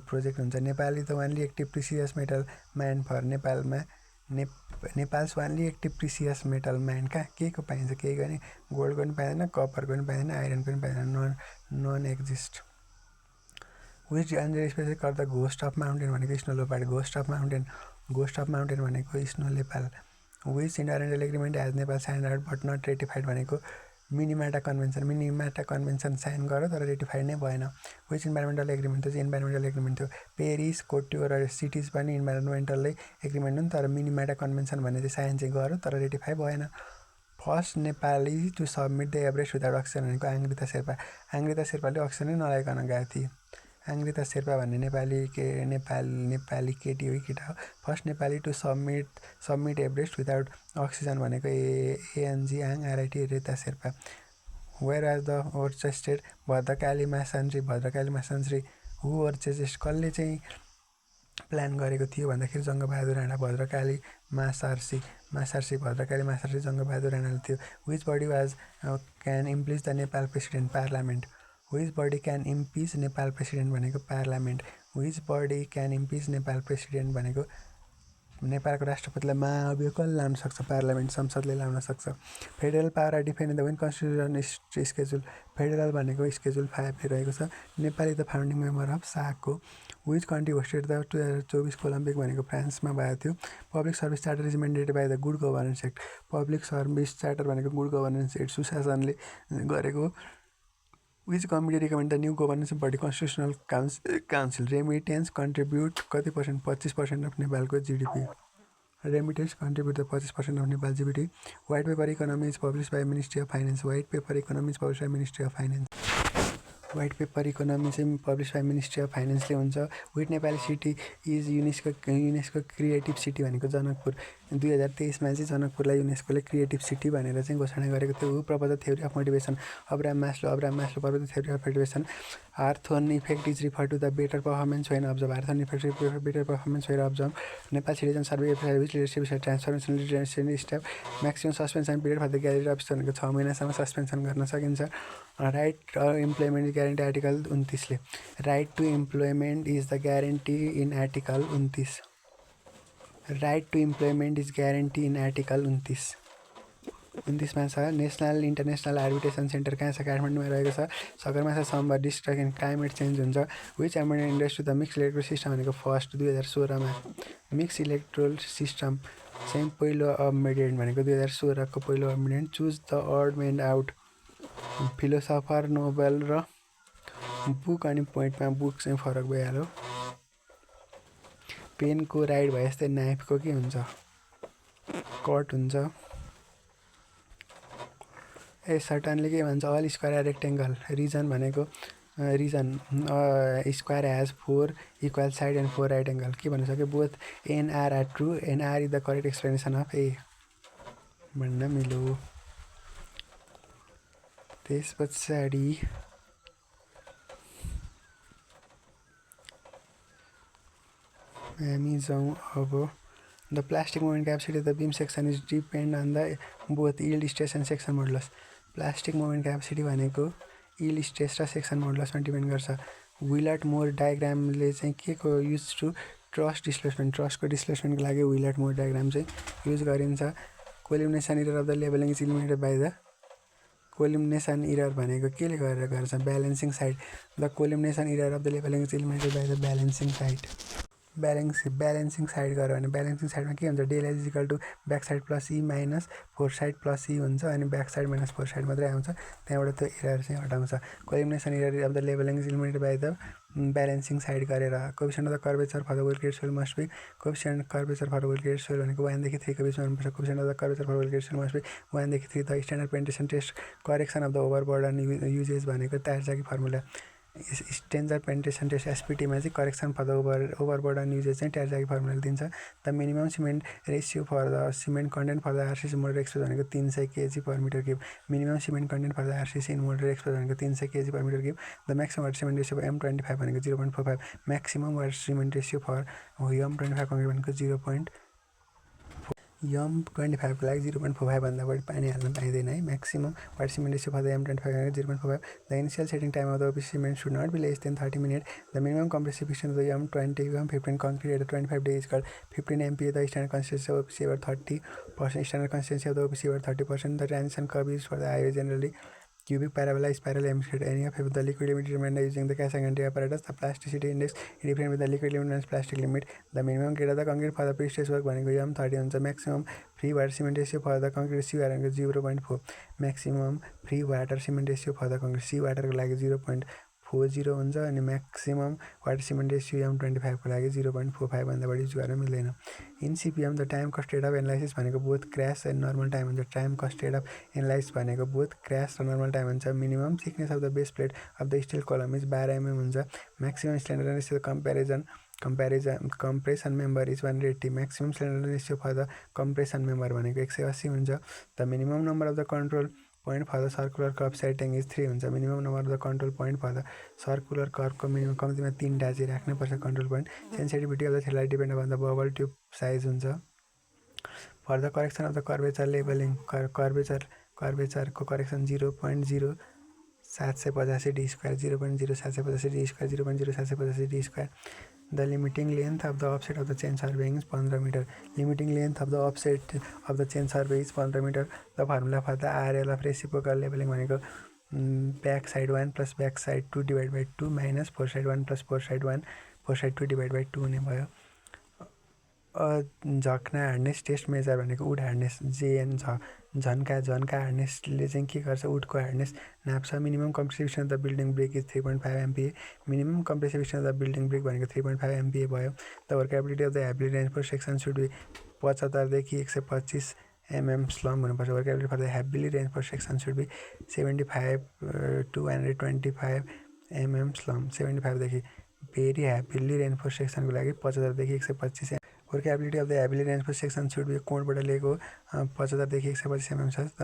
प्रोजेक्ट हुन्छ. Nepali the only active precious metal mine for. नेपालमा Nepal's only active precious metal mine कहाँ के को पाइन्छ? केही गर्ने गोल्डको पनि पाइँदैन, कपरको पनि पाइँदैन, आइरनको पनि पाइँदैन, none exist. Which under special called the ghost of mountain भनेको snow leopard. ghost of mountain भनेको snow leopard. Which environmental agreement has Nepal signed out but not ratified भनेको मिनिमाटा कन्भेन्सन साइन गर्यो तर रेटिफाइड नै भएन. Which environmental agreement थियो? Environmental agreement थियो. Paris, कोट्यो र सिटिज पनि इन्भाइरोमेन्टलै एग्रिमेन्ट हो नि, तर मिनिमाटा कन्भेन्सन भन्ने चाहिँ साइन चाहिँ गर्यो तर रेटिफाई भएन. First Nepali to submit the Everest without oxygen भनेको आङ्ग्रिता शेर्पा. आङ्ग्रिता शेर्पाले अक्सिजनै नलाइकन गएको थिए. आङ्ग्रिता शेर्पा भन्ने नेपाली केटी हो, केटा हो. First Nepali to summit Everest without oxygen भनेको A N G Ang R I T Rita Sherpa. Where as the orchestrated Bhadrakali मासान्श्री हु ओर्चेस्टेड कसले चाहिँ प्लान गरेको थियो भन्दाखेरि जङ्गबहादुर राणा. भद्रकाली मासार्सी जङ्गबहादुर राणाले थियो. Which body was can impeach the Nepal president parliament. Which body can impeach Nepal president भनेको parliament. Which body can impeach Nepal president भनेको नेपालको राष्ट्रपतिलाई महाभियोग कसले लाउन सक्छ? पार्लियामेन्ट, संसदले लाउन सक्छ. Federal power are defined in the win constitution schedule. Federal भनेको स्केड्युल 5 रहेको छ. Nepal is the founding member of साको. Which country hosted the 2024 Olympic भनेको फ्रान्समा भएको थियो. Public service charter is mandated by the good governance act. Public service charter भनेको good governance act सुशासनले गरेको. Which committee recommend the new governance body constitutional council? Remittance contribute कति percent? 25% of नेपालको GDP. Remittance contribute the 25% of Nepal GDP. White paper economy is published by Ministry of Finance. White paper economy is published by Ministry of Finance. White paper economy चाहिँ publish by ministry of फाइनेन्सले हुन्छ। With Nepali city is UNESCO creative city भनेको जनकपुर 2023मा चाहिँ जनकपुरलाई युनेस्कोले creative city भनेर चाहिँ घोषणा गरेको थियो। हु propose theory of motivation Abraham Maslow propose theory of motivation आर्थोन effect is refer to the better performance when observe आर्थोन effect better performance when observe Nepal citizen survey service leadership transformation leadership step maximum suspension period for the gadget office भनेको 6 महिनासम्म suspension गर्न सकिन्छ। Right employment guarantee article 29ले right to employment is the guarantee in article 29 right to employment is guarantee in article 29मा छ। National international arbitration centre कहाँ छ? काठमाडौँमा रहेको छ। सगरमाथा सम्बर डिस्ट्रिक्ट एन्ड क्लाइमेट चेन्ज हुन्छ। Which embedded industry the mix electoral system भनेको first 2016मा मिक्स इलेक्ट्रोल सिस्टम चाहिँ पहिलो एम्बेडेड भनेको 2016को पहिलो embedded. Choose the odd man out philosopher Nobel र बुक अनि पोइन्टमा बुक चाहिँ फरक भइहाल्यो। पेनको राइट भए जस्तै नाइफको के हुन्छ? कट हुन्छ। सर्टनले के भन्छ? अल स्क्वायर रेक्टेङ्गल रिजन भनेको reason square has 4 equal side and 4 right angle के भन्न सक्यो? Both A and R are true A and R is the correct explanation of A भन्न मिल्यो। त्यस पछाडि हामी जाउँ अब the plastic moment capacity the beam section is depend on the both yield stress and section modulus. Plastic moment capacity भनेको yield stress र section मोडुलसमा depend गर्छ। विलट मोर डायग्रामले चाहिँ के को युज टु ट्रस्ट डिस्प्लेसमेन्ट ट्रस्टको डिस्प्लेसमेन्टको लागि विलट मोर डायग्राम चाहिँ युज गरिन्छ। Collimation error of the levelling is eliminated by the collimation error भनेको केले गरेर गर्छ? Balancing side the collimation error of the levelling is eliminated by the balancing side. Balancing side गऱ्यो भने balancing साइडमा के हुन्छ? Del is equal to back side plus e minus 4 side plus e हुन्छ अनि ब्याक साइड माइनस 4 साइड मात्रै आउँछ। त्यहाँबाट त्यो इरर चाहिँ हटाउँछ। Collimation error of the levelling is eliminated by the balancing side गरेर। Coefficient of the curvature for the well created soil must be coefficient curvature for well created soil भनेको 1 देखि 3 को बिचमा हुनुपर्छ। Coefficient of the curvature for well created soil must be 1 देखि 3 the standard penetration test correction of the overburden usage भनेको Terzaghi formula standard penetration test एसपिटीमा चाहिँ correction for the overburden uses चाहिँ Terzaghi फर्मुलाले दिन्छ। The minimum cement ratio for the cement content for the RCC model express भनेको 300 kg per metre cube. Minimum cement content for the RCC in model express भनेको 300 kg per metre cube. The maximum water cement ratio M25 भनेको 0.45 maximum water cement ratio for M25 concrete भनेको 0.4 M25 को लागि 0.45 भन्दा बढी पानी हाल्न पाइँदैन है। Maximum water cement ratio for the M25 0.45 the initial setting time of the OPC cement should not be less than 30 minute the minimum compressive strength of the M20 M15 concrete at 25 days called 15 MPa the standard consistency of OPC ever 30% standard consistency of the OPC ever 30% the transition curve use for the highway generally cubic parabola spiral emitted any of the liquid limit determined using the Cassagnati apparatus. The plasticity index different with the liquid limit and plastic limit. The minimum grade of the concrete for the pre-stress work भनेको M30 हुन्छ। maximum free water cement ratio for the concrete CWR भनेको 0.4 maximum free water cement ratio for the concrete CWR को लागि 0.40 हुन्छ अनि maximum water cement ratio M25 को लागि 0.45 भन्दा बढी युज गर्न मिल्दैन। In CPM the time cost rate of analysis भनेको both crash and normal time हुन्छ। Time cost rate of analysis भनेको बोथ क्र्यास र नर्मल टाइम हुन्छ। Minimum thickness of the base plate of the steel column is 12 mm हुन्छ। Maximum standard ratio compression member is 180 maximum standard ratio for the compression member भनेको 180 हुन्छ। The minimum number of the control point for the circular curve setting is 3 हुन्छ। Minimum number of the control point for the circular कर्भको minimum कम्तीमा 3 चाहिँ राख्नुपर्छ control point. Sensitivity of the थ्रेडलाइट depend on the bubble tube size हुन्छ। For the correction of the curvature levelling कर्वेचरको correction 0.0750 d square 0.0750 d square 0.0750 d square. The limiting length of the offset of the chain survey is 15 metre. Limiting length of the offset of the chain survey is 15 metre. The formula for the RL of reciprocal levelling भनेको back side 1 plus back side 2 divide by 2 minus 4 side 1 plus 4 side 1 4 side 2 divide by 2 हुने भयो। झक्ना hardness test measure भनेको wood hardness जेएन Janka हार्डनेसले चाहिँ के गर्छ? वुडको हार्डनेस नाप्छ। Minimum compressive strength of the building brick is 3.5 MPa। Minimum compressive strength of the building brick भनेको 3.5 MPa भयो। The workability of the heavily range for section should be 75 देखि 125 mm स्लम हुनुपर्छ। Workability for the heavily range for section should be 75 to 125 mm slump 75 देखि very happily reinforce सेक्सनको लागि 75 देखि 125 workability of the heavily reinforce section should be कोडबाट लिएको 75 देखि 125 mm छ। The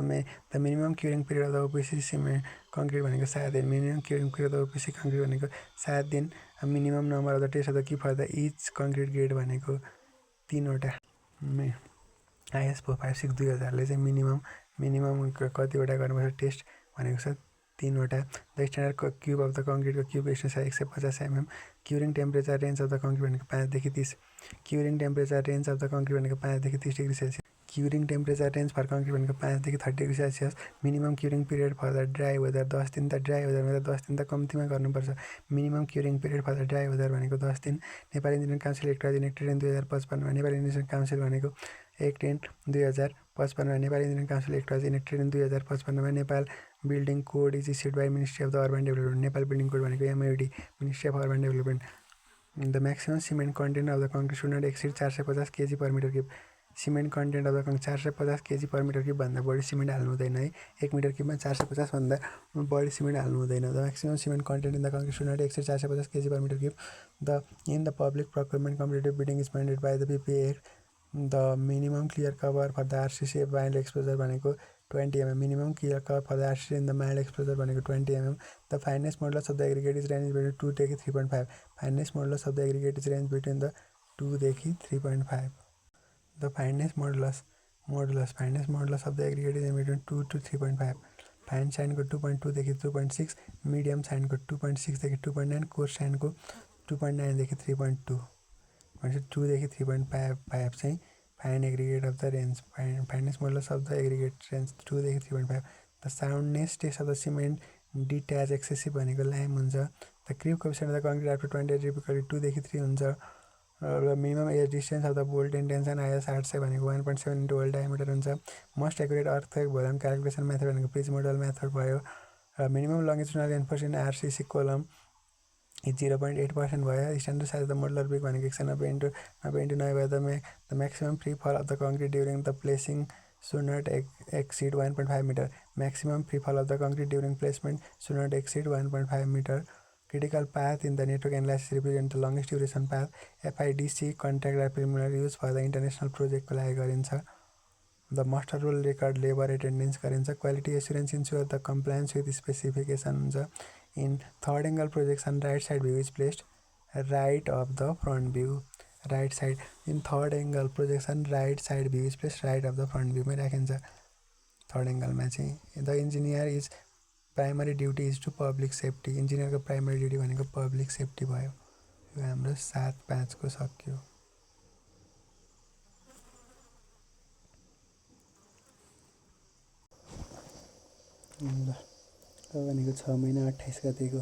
minimum curing period of the OPC cement concrete भनेको 7 दिन। Minimum curing period of the OPC concrete भनेको 7 दिन। Minimum number of the test of the key for the each concrete grade भनेको 3वटा। IS 456 2000ले चाहिँ minimum कतिवटा गर्नुपर्छ test भनेको छ 3वटा। The standard cube of the कङ्क्रिटको cube extents 150 mm। Curing temperature range of the concrete भनेको 5 देखि 30। Curing temperature range of the concrete भनेको 5 देखि 30 degree Celsius. Curing temperature range for concrete भनेको 5 देखि 30 degree Celsius. Minimum curing period for the dry weather 10 दिन। त dry वेदरमा त 10 दिन त कम्तीमा गर्नुपर्छ। Minimum curing period for the dry weather भनेको 10 दिन। Nepali engineering council act enacted in 2055 Nepali engineering council भनेको act in 2055 Nepali engineering council act enacted in 2055 Nepal building code is issued by ministry of the urban development. Nepal building code भनेको MID ministry of urban development. The maximum cement content of the concrete should not exceed 450 kg per metre cube. Cement content of the concrete 450 kg per metre cube भन्दा बढी cement हाल्नु हुँदैन है। 1 metre क्युबमा 450 भन्दा बढी cement हाल्नु हुँदैन। The maximum cement content in the concrete should not exceed 450 kg per metre cube. In the public procurement competitive bidding is mandated by the PPA act. The minimum clear cover for the RCC mild exposure भनेको 20 mm। Minimum clear cover for the RCC in the mild exposure भनेको 20 mm। The finest modulus of the aggregate is range between 2 देखि 3.5। Finest modulus of the aggregate is range between the 2 देखि 3.5। The finest modulus of the aggregate is between 2 to 3.5। Fine साइनको 2.2 देखि 2.6। Medium साइनको 2.6 देखि 2.9। Course साइनको 2.9 देखि 3.2 भनेपछि 2 देखि 3.5 चाहिँ fine aggregate of the range. Finest modulus of the aggregate range 2 देखि 3.5। The soundness test of the cement detach excessive भनेको lime हुन्छ। The creep coefficient of the concrete after 20 typically 2 देखि 3 हुन्छ। र minimum edge distance of the bolt and tension IS 800 भनेको 1.7 into hole diameter हुन्छ। Most accurate earthquake volume calculation method भनेको pitch model method भयो। र minimum longitudinal reinforce in RCC column 0.8% भयो। Standard size the modular big भनेको 190 इन्टु 90 भयो। The maximum free fall of the concrete during the placing should not exceed 1.5 metre. Maximum free fall of the concrete during placement should not exceed 1.5 metre. Critical path in the network analysis represent the longest duration path. FIDC contract र preliminary use for the international प्रोजेक्टको लागि गरिन्छ। The muster roll record labour attendance गरिन्छ। Quality assurance ensure the compliance with specification हुन्छ। In third angle projection right side view is placed right of the front view. Right side in third angle projection right side view is placed right of the front भ्यूमै राखिन्छ। Third एङ्गलमा चाहिँ the engineer is primary duty is to public safety. इन्जिनियरको primary duty भनेको public safety भयो। यो हाम्रो 7/5 को सक्यो। भनेको 6 महिना 28 गतेको।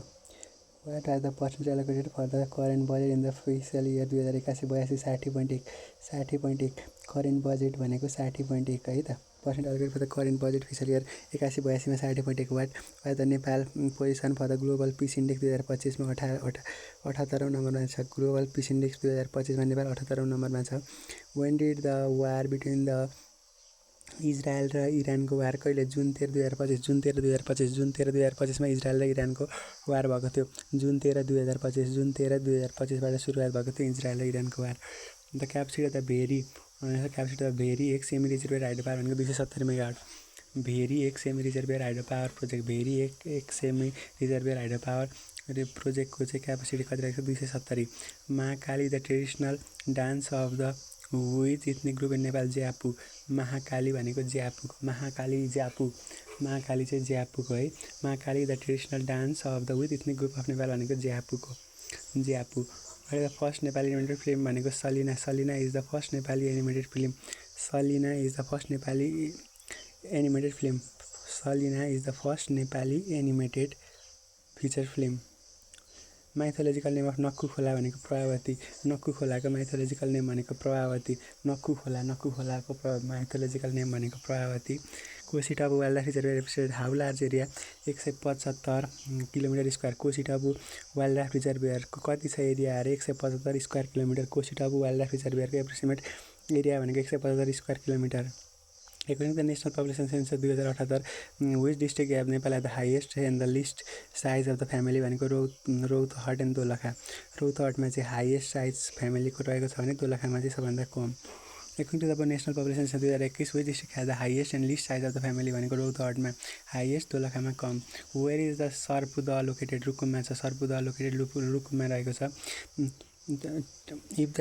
What are the percentage allocated for the current budget in the fiscal year 2081-82 60.1 60.1। Current budget भनेको 60.1 है त। Percent allocated for the current budget fiscal year 81-82 60.1। What the Nepal position for the global peace index 2025 मा 78औं नम्बरमा छ। Global peace index 2025 मा नेपाल 78औं नम्बरमा छ। When did the war between the Israel र इरानको वार कहिले? जुन 13 2025। जुन 13 2025 मा इजरायल र इरानको वार भएको थियो। जुन 13 2025बाट सुरुवात भएको थियो इजरायल र इरानको war. The capacity of the Bheri एक सेमी रिजर्भियर हाइड्रो पावर भनेको 270 मेगावाट। भेरी एक semi reservoir hydro power project. Bheri एक सेमी रिजर्भियर हाइड्रो पावर प्रोजेक्टको चाहिँ क्यापेसिटी कति रहेको छ? 270। Mahakali the traditional dance of the with ethnic group in Nepal Jyapu. Mahakali भनेको ज्यापुको। महाकाली चाहिँ ज्यापुको है। Mahakali the traditional dance of the with ethnic group of Nepal भनेको ज्यापुको। Jyapu the first Nepali animated film भनेको Salina. Salina is the first Nepali animated film. Salina is the first Nepali animated film. Salina is the first Nepali animated feature film. Mythological name of Nakkhu Khola भनेको प्रभावती। नक्कु खोलाको mythological name भनेको प्रभावती। नक्कु खोलाको mythological name भनेको Prabhavati. Koshi Tappu wild life reserve episode how large area? 175 kilometre square. Koshi Tappu wild life रिजर्भियरको कति छ area? 175 square kilometre. Koshi Tappu wild life रिजर्भियरको approximate area भनेको 175 square kilometre. According to the National Population Census 2078, which district have Nepal at the highest and the least size of the family भनेको Rautahat and Dolakha. रौतहटमा चाहिँ highest size फ्यामिलीको रहेको छ भने दोलखामा चाहिँ सबभन्दा कम। According to the National Population Census 2021, which district has the highest and least size of the family भनेको रौतहटमा हाइएस्ट दोलखामा कम। Where is the Sarpuda located रुकुममा छ। सर्पुदा लोकेटेड रुकुममा रहेको छ। If the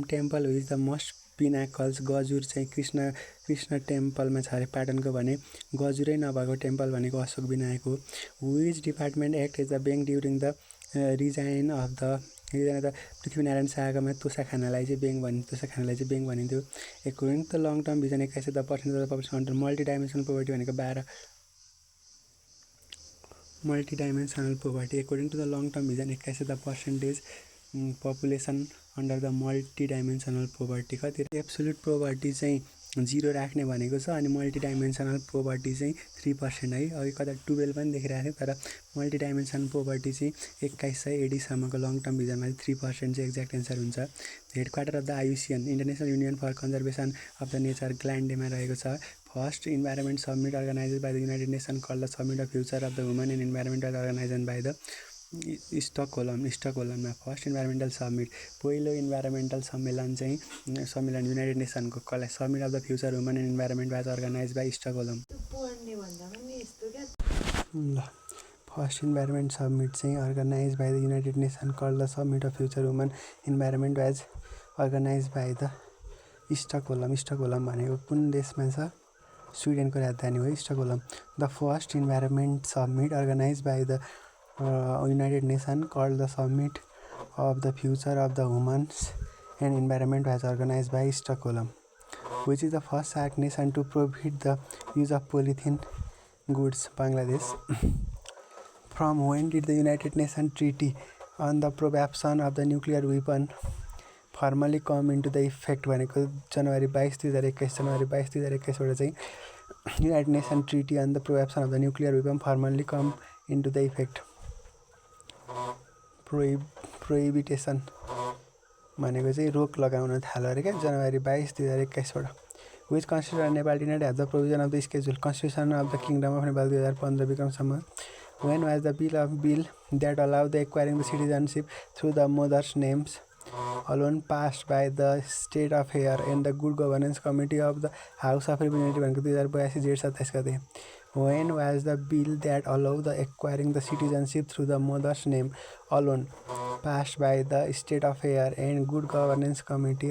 temple is the most pinnacles गजुर चाहिँ कृष्ण टेम्पलमा छ अरे पाटनको भने गजुरै नभएको टेम्पल भनेको अशोक विनायक हो। Which department act is the bank during the resign of the Prithvinarayan शाहमा तोसा खानालाई चाहिँ ब्याङ्क भनिन्थ्यो। According to the long term vision 21% of the population under multidimensional poverty भनेको 12 multidimensional poverty. According to the long term vision 21% population under the multidimensional poverty. कति absolute poverty चाहिँ 0 राख्ने भनेको छ अनि मल्टिडाइमेन्सनल पोभर्टी चाहिँ 3% है। अघि कता 12 पनि देखिरहेको थियो तर मल्टिडाइमेन्सनल पोभर्टी चाहिँ 2180 सम्मको लङ टर्म भिजनमा 3% चाहिँ एक्ज्याक्ट एन्सर हुन्छ। Headquarter of the IUCN international union for conservation of the nature ग्ल्यान्डेमा रहेको छ। First environment summit organise by the United Nation called the summit of future of the woman and environmental organisation by the स्टकहोल्ममा first environmental summit पहिलो environmental सम्मेलन United नेसनको कला summit of the future woman and environment was organise by Stockholm. ल first environment summit चाहिँ organise by the United Nation called the summit of future woman environment was organise by the Stockholm. Stockholm भनेको कुन देशमा छ? स्विडेनको राजधानी हो Stockholm. The first environment summit organise by the United Nations called the Summit of the Future of the Women and Environment was organized by Stockholm, which is the first SAARC nation to prohibit the use of polythene goods. Bangladesh. From when did the United Nations Treaty on the Prohibition of the Nuclear Weapon formally come into the effect? भनेको जनवरी 22 2021 जनवरी 22 2021 बाट चाहिँ United Nations Treaty on the Prohibition of the Nuclear Weapon formally come into the effect. प्रोहिबिटेसन भनेको चाहिँ रोक लगाउन थाल्यो अरे क्या जनवरी 22 2021 बाट। Which constitution Nepal did not have the provision of the schedule constitution of the kingdom of Nepal 2015 विक्रमसम्म। When was the bill that allow the acquiring the citizenship through the mother's names alone passed by the state of affair and the good governance committee of the house of representative भनेको 2082 जेठ 27 गते। When was the bill that allowed the acquiring the citizenship through the mother's name alone passed by the State of Hair and Good Governance Committee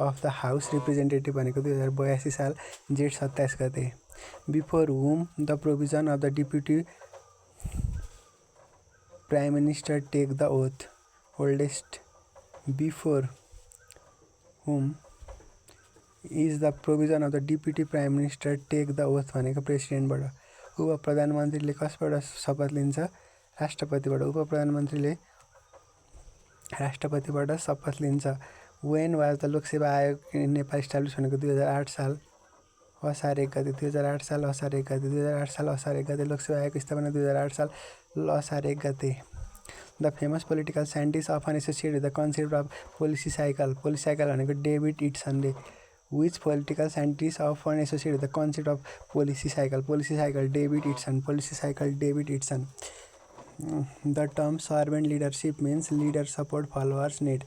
of the House Representative भनेको 2082 साल जेठ 27 गते। Before whom the provision of the Deputy Prime Minister take the oath? Oldest. Before whom is the provision of the Deputy Prime Minister take the oath भनेको प्रेसिडेन्टबाट। उप प्रधानमन्त्रीले कसबाट शपथ लिन्छ? राष्ट्रपतिबाट। उप प्रधानमन्त्रीले राष्ट्रपतिबाट शपथ लिन्छ। वेन वाज द लोकसेवा आयोग इन नेपाल इस्टाब्लिस भनेको 2008 साल असार 1 गते। 2008 साल असार 1 गते। 2008 साल असार 1 गते लोकसेवा आयोग स्थापना 2008 साल असार 1 गते। The famous political scientist often associate with the concept of policy cycle भनेको David इट्सनले। Which political scientist often associated with the concept of policy cycle? David Eidson. The term servant leadership means leader support followers need.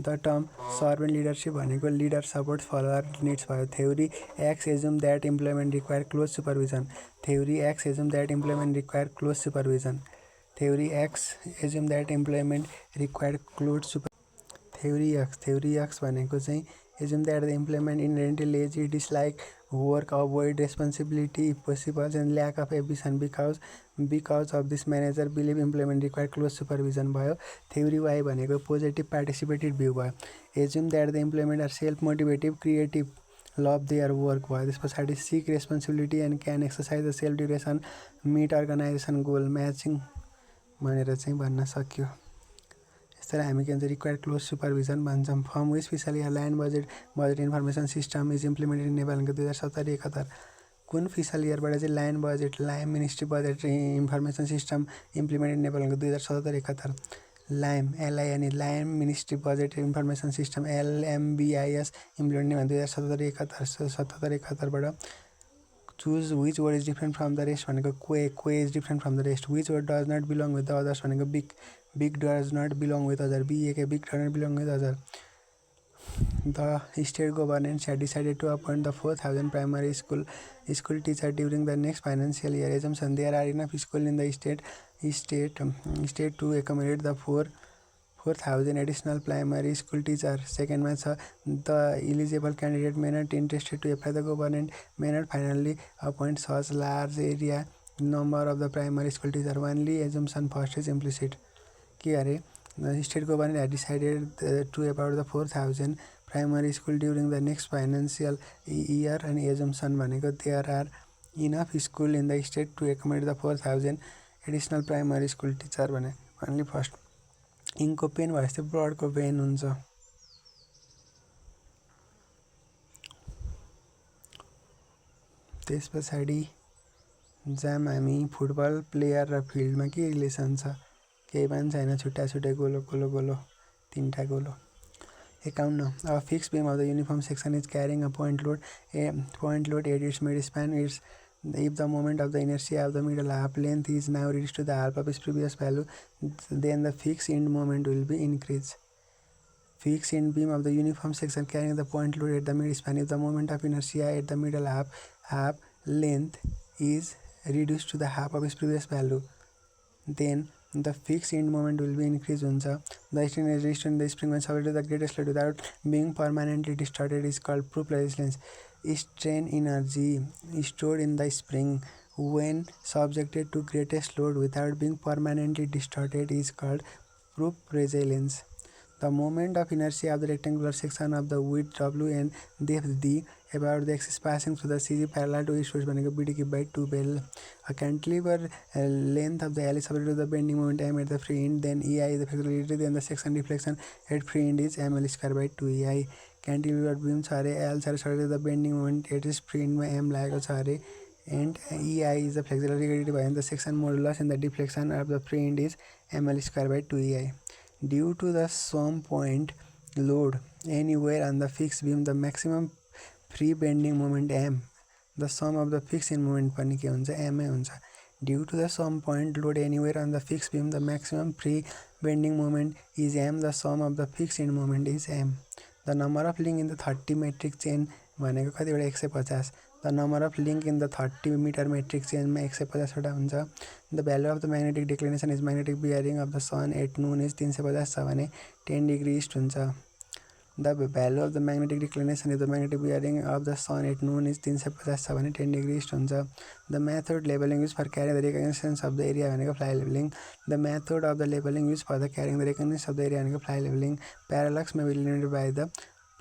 The term servant leadership भनेको leader support follower needs भयो। Theory X assume that employment require close supervision. Theory X assume that employment require close supervision. Theory X भनेको चाहिँ assume that the employment inherently lazy, dislike work, avoid responsibility if possible, and lack of ambition because of this manager believe employment require close supervision भयो। Theory Y भनेको positive participative view भयो। Assume that the employment are self-motivative, creative, love their work भयो। त्यस पछाडि seek responsibility and can exercise the self-direction, meet organization goal, matching भनेर चाहिँ भन्न सक्यो। यसरी हामी के भन्छ रिक्वायर क्लोज सुपरभिजन भन्छौँ। From which specially land budget information system is implemented in नेपालको 2070-71 कुन फिसकल इयरबाट चाहिँ land ministry budget information system implemented नेपालको 2070-71 line LINE line ministry budget information system LMBIS implement 2077-71 choose which word is different from the rest भनेको क्वे is different from the rest which word does not belong with the others भनेको big does not belong with other big does not belong with other The state government had decided to appoint the 4,000 primary school teacher during the next financial year. Assumption: there are enough schools in the state to accommodate the 4,000 additional primary school teachers. Second one, the eligible candidate may not interested to apply. The government may not finally appoint such large area number of the primary school teacher. Only assumption first is implicit. के अरे the state government had decided to about the 4,000 primary school during the next financial year and assumption भनेको there are enough school in the state to accommodate the 4,000 additional primary school teacher भने only first इङ्कको pain भएपछि ब्लडको pain हुन्छ त्यस पछाडि जाम हामी football player र फिल्डमा के रिलेसन छ केही पनि छैन छुट्टा गोलो 3टा गोलो 51 A fixed beam of the uniform section is carrying a point load at its midspan. If the moment of the inertia of the middle half length is now reduced to the half of its previous value, then the fixed end moment will be increased. Fixed end beam of the uniform section carrying the point load at the midspan. If the moment of inertia at the middle half length is reduced to the half of its previous value, then the fixed end moment will be increased हुन्छ. The strain is reached in the spring when subjected to the greatest load without being permanently distorted is called proof resistance. Strain energy stored in the spring when subjected to greatest load without being permanently distorted is called proof resilience. The moment of inertia of the rectangular section of the width W and depth D about the axis passing through the CG parallel to its source भनेको BDK by 2L. A cantilever length of the L is subject to the bending moment M at the free end, then EI is the flexibility, then the section deflection at free end is ML square by 2EI. Cantilever beam छ अरे L छ अरे subject to the bending moment at its free end मा M लागेको छ अरे and EI is the flexibility rigidity भयो भने the section modulus and the deflection of the free end is ML square by 2EI. Due to the sum point load anywhere on the fixed beam, the maximum free bending moment M, the sum of the fixed end moment पनि के हुन्छ M हुन्छ. Due to the sum point load anywhere on the fixed beam, the maximum free bending moment is M, the sum of the fixed end moment is M. The number of link in the 30 metric chain भनेको कतिवटा 150. The number of link in the 30 meter metric chain मा 150 वटा हुन्छ. The value of the magnetic declination is magnetic bearing of the sun at noon is 350 छ भने 10 degree east हुन्छ. The value of the magnetic declination is the magnetic bearing of the sun at noon is 350 छ भने 10 degree east हुन्छ. The method labeling used for carrying the recognition of the area भनेको fly labeling. The method of the labeling used for the carrying the recognition of the area भनेको fly labeling. Parallax may be eliminated by the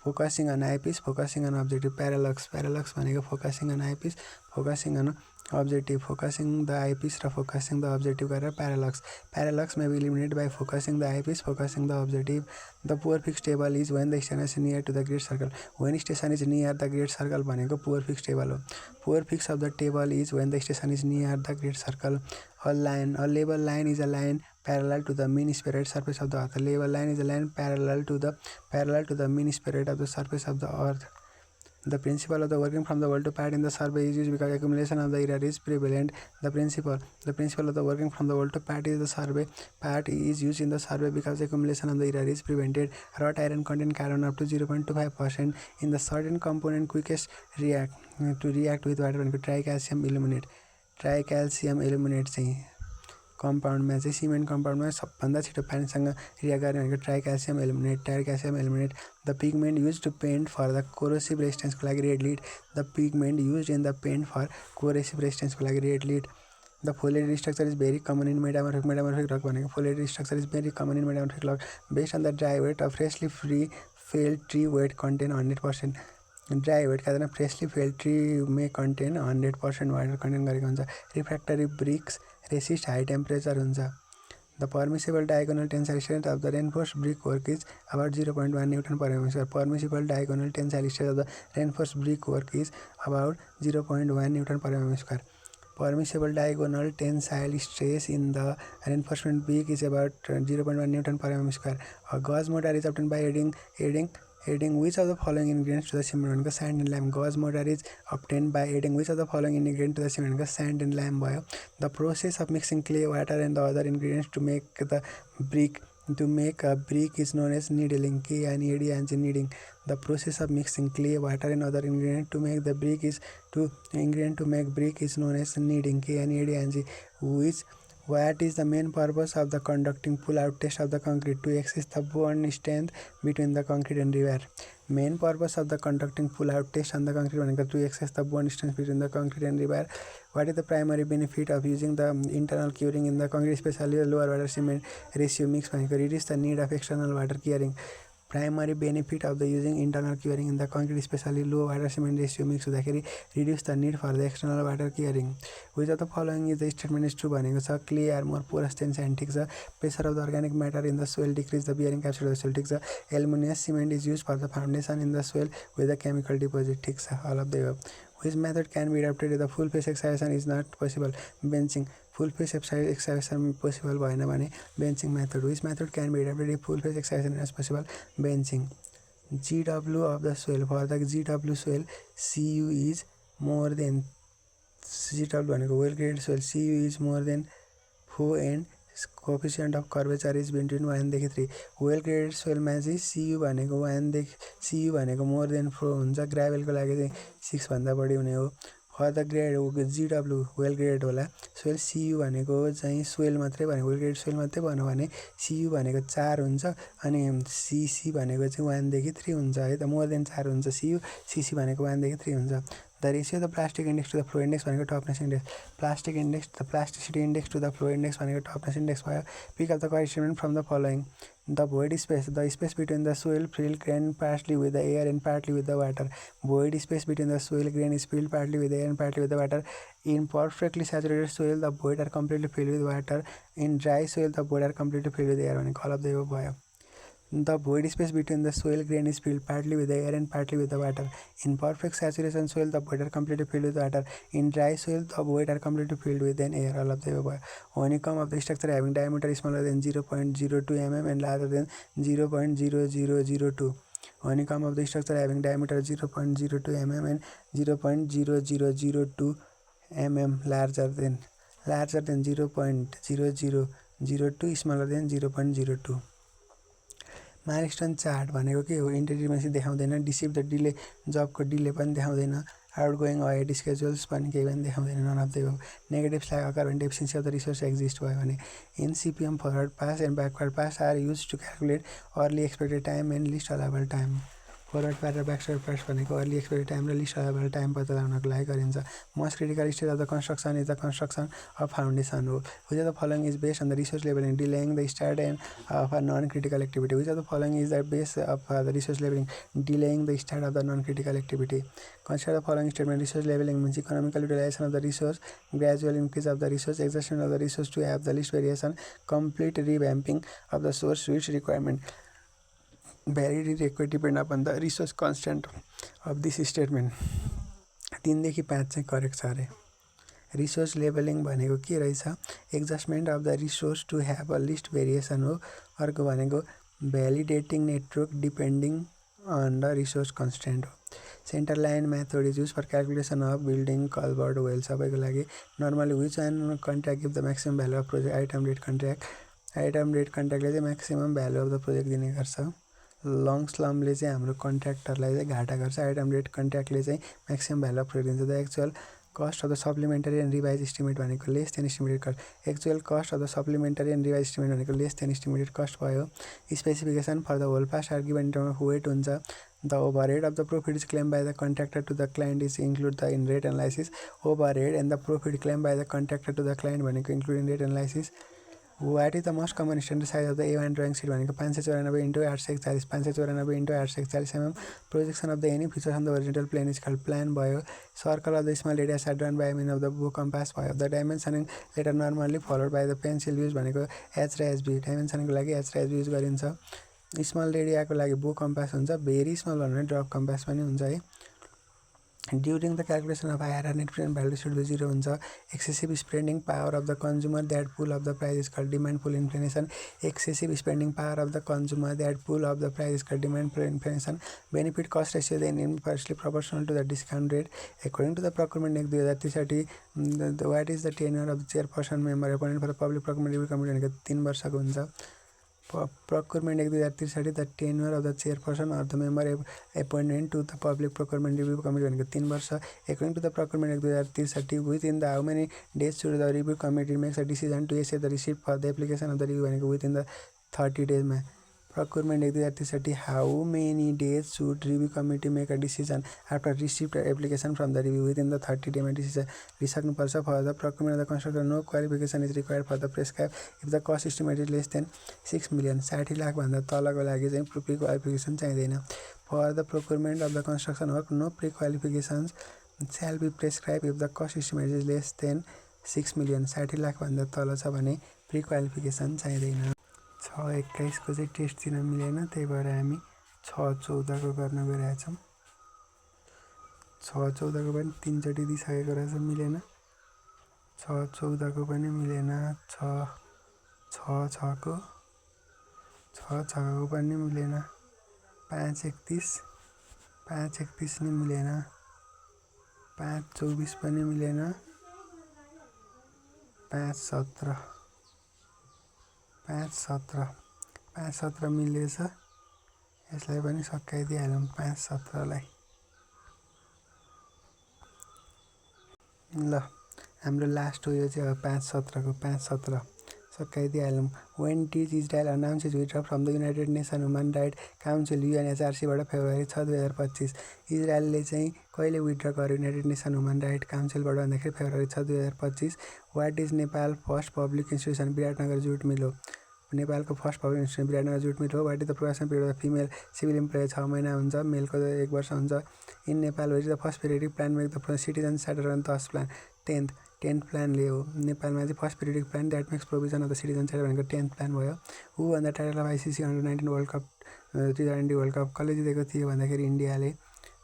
focusing on eyepiece, focusing on objective. Parallax भनेको focusing on eyepiece, focusing on objective, focusing the eyepiece र focusing the objective गरेर parallax may be eliminated by focusing the eyepiece, focusing the objective. The poor fixed table is when the station is near to the great circle. When station is near the great circle भनेको poor fixed table हो. Poor fix of the table is when the station is near the great circle. A label line is a line parallel to the mean spherical surface of the earth. A label line is a line parallel to the mean spherical of the surface of the earth. The principle of the working from the wall to pad in the survey is used because accumulation of the error is prevalent. The principle of the working from the wall to pad is the survey pad is used in the survey because accumulation of the error is prevented. Wrought iron contain carbon up to 0.25% in the certain component quickest react with water भनेको tricalcium aluminate चाहिँ कम्पाउन्डमा चाहिँ cement कम्पाउन्डमा सबभन्दा छिटो पानीसँग react गर्ने भनेको tricalcium aluminate. The pigment use to paint for the corrosive रेजिस्टेन्सको लागि red lead. The pigment use in the paint for corrosive रेजिस्टेन्सको लागि red lead. The foliated structure is very common in metamorphic rock भनेको foliated structure is very common in metamorphic rock based on the dry weight of freshly free felled tree weight contain 100%. Dry weight कारण freshly felled tree may contain 100% water content गरेको हुन्छ. रिफ्र्याक्टरी BRICS resist high temperature हुन्छ. The permissible diagonal tensile strength of the reinforced brick work is about 0.1 newton per mm². Permissible diagonal tensile strength of the reinforced brick work is about 0.1 newton per mm². Permissible diagonal tensile stress in the reinforcement beak is about 0.1 Newton per mm square. A gauge mortar is obtained by adding which of the following ingredients to the cement? Sand and lime. Gauge mortar is obtained by adding which of the following ingredients to the cement? Sand and lime. Bio. The process of mixing clay, water, and the other ingredients to make the brick. To make a brick is known as needling. K and AD and kneading. The process of mixing clay, water, and other ingredients to make the brick is known as kneading. K and AD and what is the main purpose of the conducting pull-out test of the concrete? To assess the bond strength between the concrete and rebar. Main purpose of the conducting pull-out test on the concrete to assess the bond strength between the concrete and rebar. What is the primary benefit of using the internal curing in the concrete, especially the lower water cement ratio mix? Reduce the need of external water curing. Primary benefit of the using internal curing in the concrete, especially low water cement ratio mix हुँदाखेरि reduce the need for the external water curing. Which of the following is the statement is true भनेको छ clay are more porous than sand ठिक छ. Pressure of the organic matter in the soil decrease the bearing capacity of the soil ठिक छ. Aluminous cement is used for the foundation in the soil with a chemical deposit ठिक छ. All of the above. Which method can be adapted to the full face excavation is not possible? Benching. Full face excavation possible भएन भने benching method. Which method can be adapted if full face excavation is possible? Benching. GW of the soil. For the GW soil, Cu is more than GW भनेको well graded soil. Cu is more than 4 and coefficient of curvature is between 1 देखि 3. well graded soil मा चाहिँ Cu भनेको 1 देखि Cu भनेको more than 4 हुन्छ. gravel को लागि चाहिँ 6 भन्दा बढी हुने हो. for the grade GW well graded होला. soil Cu भनेको चाहिँ soil मात्रै भनेको well graded soil मात्रै भन्नु भने Cu भनेको 4 हुन्छ अनि Cc भनेको चाहिँ 1 देखि 3 हुन्छ है त. more than 4 हुन्छ Cu, Cc भनेको 1 देखि 3 हुन्छ. The ratio of the plastic index to the flow index भनेको toughness index. Plastic index, the plasticity index to the flow index भनेको toughness index भयो. Pick up the correct statement from the following. The void space, the space between the soil filled grain partly with the air and partly with the water. Void space between the soil grain is filled partly with the air and partly with the water. In perfectly saturated soil, the void are completely filled with water. In dry soil, the void are completely filled with air भनेको all of the above भयो. The void space between the soil grain is filled partly with the air and partly with the water. In perfect saturation soil, the void are completely filled with water. In dry soil, the void are completely filled with an air. All of the above. Honeycomb of the structure having diameter smaller than 0.02 mm and larger than 0.0002. Honeycomb of the structure having diameter 0.02 mm and 0.0002 mm larger than 0.0002 smaller than 0.02. Milestone chart भनेको के हो? Intimacy देखाउँदैन. Deceive the delay, जबको delay पनि देखाउँदैन. Outgoing ahead schedules पनि केही पनि देखाउँदैन. None of the above. Negative slack occur भने deficiency of the resource exist भयो भने. In CPM forward pass and backward pass are use to calculate early expected time and least allowable time. Forward pass र backward pass भनेको early expected time र least allowable time पत्ता लगाउनको लागि गरिन्छ. Most critical stage of the construction is the construction of foundation हो. Which of the following is based on the resource levelling delaying the start and of a non critical activity. Which of the following is the base of the resource levelling delaying the start of the non critical activity. Consider the following statement. Resource levelling means economical utilisation of the resource, gradual increase of the resource, adjustment of the resource to have the least variation, complete revamping of the source which requirement variety request depend upon the resource constant of this statement. 3 देखि 5 चाहिँ correct छ अरे. Resource levelling भनेको के रहेछ? Adjustment of the resource to have a least variation हो. अर्को भनेको validating network depending on the resource constant हो. Centre line method is use for calculation of building culvert well सबैको लागि. Normally which and contract give the maximum value of project. Item rate contract. Item rate कन्ट्र्याक्टले चाहिँ maximum value of the project दिने गर्छ. Long स्लमले चाहिँ हाम्रो कन्ट्र्याक्टरलाई चाहिँ घाटा गर्छ. आइटम रेट कन्ट्र्याक्टले चाहिँ म्याक्सिमम भ्यालु अफ प्रोजेक्ट दिन्छ. The actual cost of the supplementary and revise estimate भनेको less than estimated cost. Actual cost of the supplementary and revise estimate भनेको लेस देन इस्टिमेटेड कस्ट भयो. Specification for the whole pass are given in term of weight हुन्छ. The overhead of the profit is claim by the contractor to the client is include the in rate analysis. Overhead and the profit claim by the contractor to the client भनेको include in rate analysis. What is the most common standard size of the A1 drawing sheet भनेको 594 × 841. 594 × 841 mm. Projection of the any features on the original plane is called plan भयो. Circle of the small areas are drawn by mean of the bow compass भयो. The dimensioning letter normally followed by the pencil use भनेको H र HB. डाइमेन्सनिङको लागि H र HB use गरिन्छ. Small एरियाको लागि बो कम्पास हुन्छ. भेरी स्मल भने ड्रप कम्पास पनि हुन्छ है. During the calculation of IRR, net present value should be 0 हुन्छ. Excessive spending power of the consumer that pull up the price is called demand pull inflation. Excessive spending power of the consumer that pull up the price is called demand pull inflation. Benefit cost ratio then inversely proportional to the discount rate. According to the Procurement Act 2063, what is the tenure of the chairperson member appointed for the public procurement review committee भनेको 3 वर्षको हुन्छ. Procurement Act 2063, the tenure of the chairperson or the member appointment to the public procurement review committee भनेको 3 वर्ष. According to the Procurement Act 2063, within the how many days should the review committee makes a decision to accept the receipt for the application of the review भनेको within the 30 days मा. Procurement Act 2063, how many days should review committee make a decision after receipt application from the review within the 30 day decision लिइसक्नुपर्छ. For the procurement of the construction, no qualification is required for the prescribed if the cost estimate is less than 6 million. 60 lakh भन्दा तलको लागि चाहिँ pre qualification चाहिँदैन. For the procurement of the construction work, no pre-qualifications shall be prescribed if the cost estimate is less than 6 million. 60 lakh भन्दा तल छ भने pre qualification चाहिँदैन. 6-21 को चाहिँ टेस्ट दिन मिलेन, त्यही भएर हामी 6-14 को गर्न गइरहेछौँ. 6-14 को पनि 3 चोटि दिइसकेको रहेछ, मिलेन. 6-14 को पनि मिलेन. 6-6 को 6-6 को पनि मिलेन. 5-31 नि मिलेन. 5-24 पनि मिलेन. 5-17 मिलेछ. यसलाई पनि सकाइदिइहालौँ 5-17 लाई. ल हाम्रो लास्ट हो यो चाहिँ अब 5-17 को 5-17 सकाइदिइहालौँ. When did Israel announce its withdrawal from the United Nations Human Rights Council UNHRC बाट फेब्रुअरी 6, 2025. इजरायलले चाहिँ कहिले विथड्र गर्यो युनाइटेड नेसन ह्युमन राइट काउन्सिलबाट भन्दाखेरि February 6, 2025. What is Nepal first public institution Biratnagar jute mill हो. नेपालको first public institution Biratnagar jute mill हो. What is the probation period of female civil employee 6 महिना हुन्छ, मेलको 1 वर्ष हुन्छ. In Nepal what is the first periodic plan make the citizen starter on 10 plan 10th प्लानले हो. नेपालमा चाहिँ first periodic plan that makes provision of the citizen starter भनेको 10th प्लान भयो. Who on the title of ICC under 19 world cup T20 world cup कसले जितेको थियो भन्दाखेरि इन्डियाले.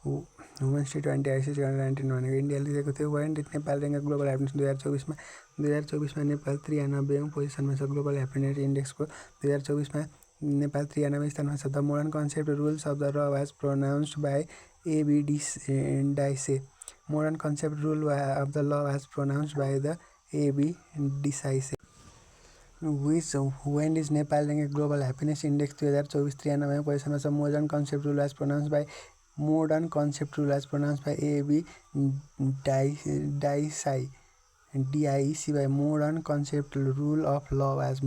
वुमेन्स T20 आइसिसी अन्डर 19 भनेको इन्डियाले जितेको थियो. One did Nepal rank global happiness 2024 मा नेपाल 93औं पोजिसनमा छ ग्लोबल ह्याप्पिनेस इन्डेक्सको. 2024 मा नेपाल 93 स्थानमा छ. The modern concept rules of the law was pronounced by A.B. Dicey. Modern concept rule of the law was pronounced by the A.B. Dicey. When is Nepal ranked global happiness index 2024 93औं पोजिसनमा छ. modern concept rule was pronounced by A.B. Dicey. by modern concept rule of law was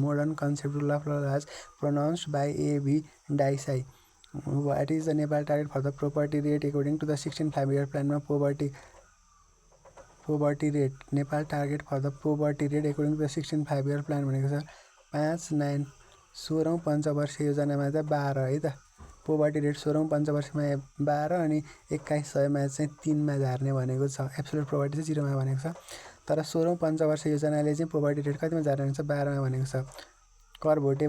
pronounced by A.B. Dicey. What is the Nepal target for the poverty rate according to the 16 5-year plan मा poverty rate Nepal target for the poverty rate according to the 16 5-year plan भनेको छ 16औं पञ्चवर्षीय योजनामा चाहिँ 12 है त. Poverty rate 16औं पञ्चवर्षमा 12 अनि 2100 मा चाहिँ 3 मा झार्ने भनेको छ. एब्सोल्युट पोभर्टी चाहिँ 0 मा भनेको छ. तर 16औं पञ्चवर्षीय योजनाले चाहिँ पोभर्टी रेट कतिमा झार्ने भनेको छ 12 मा भनेको छ. करभोटे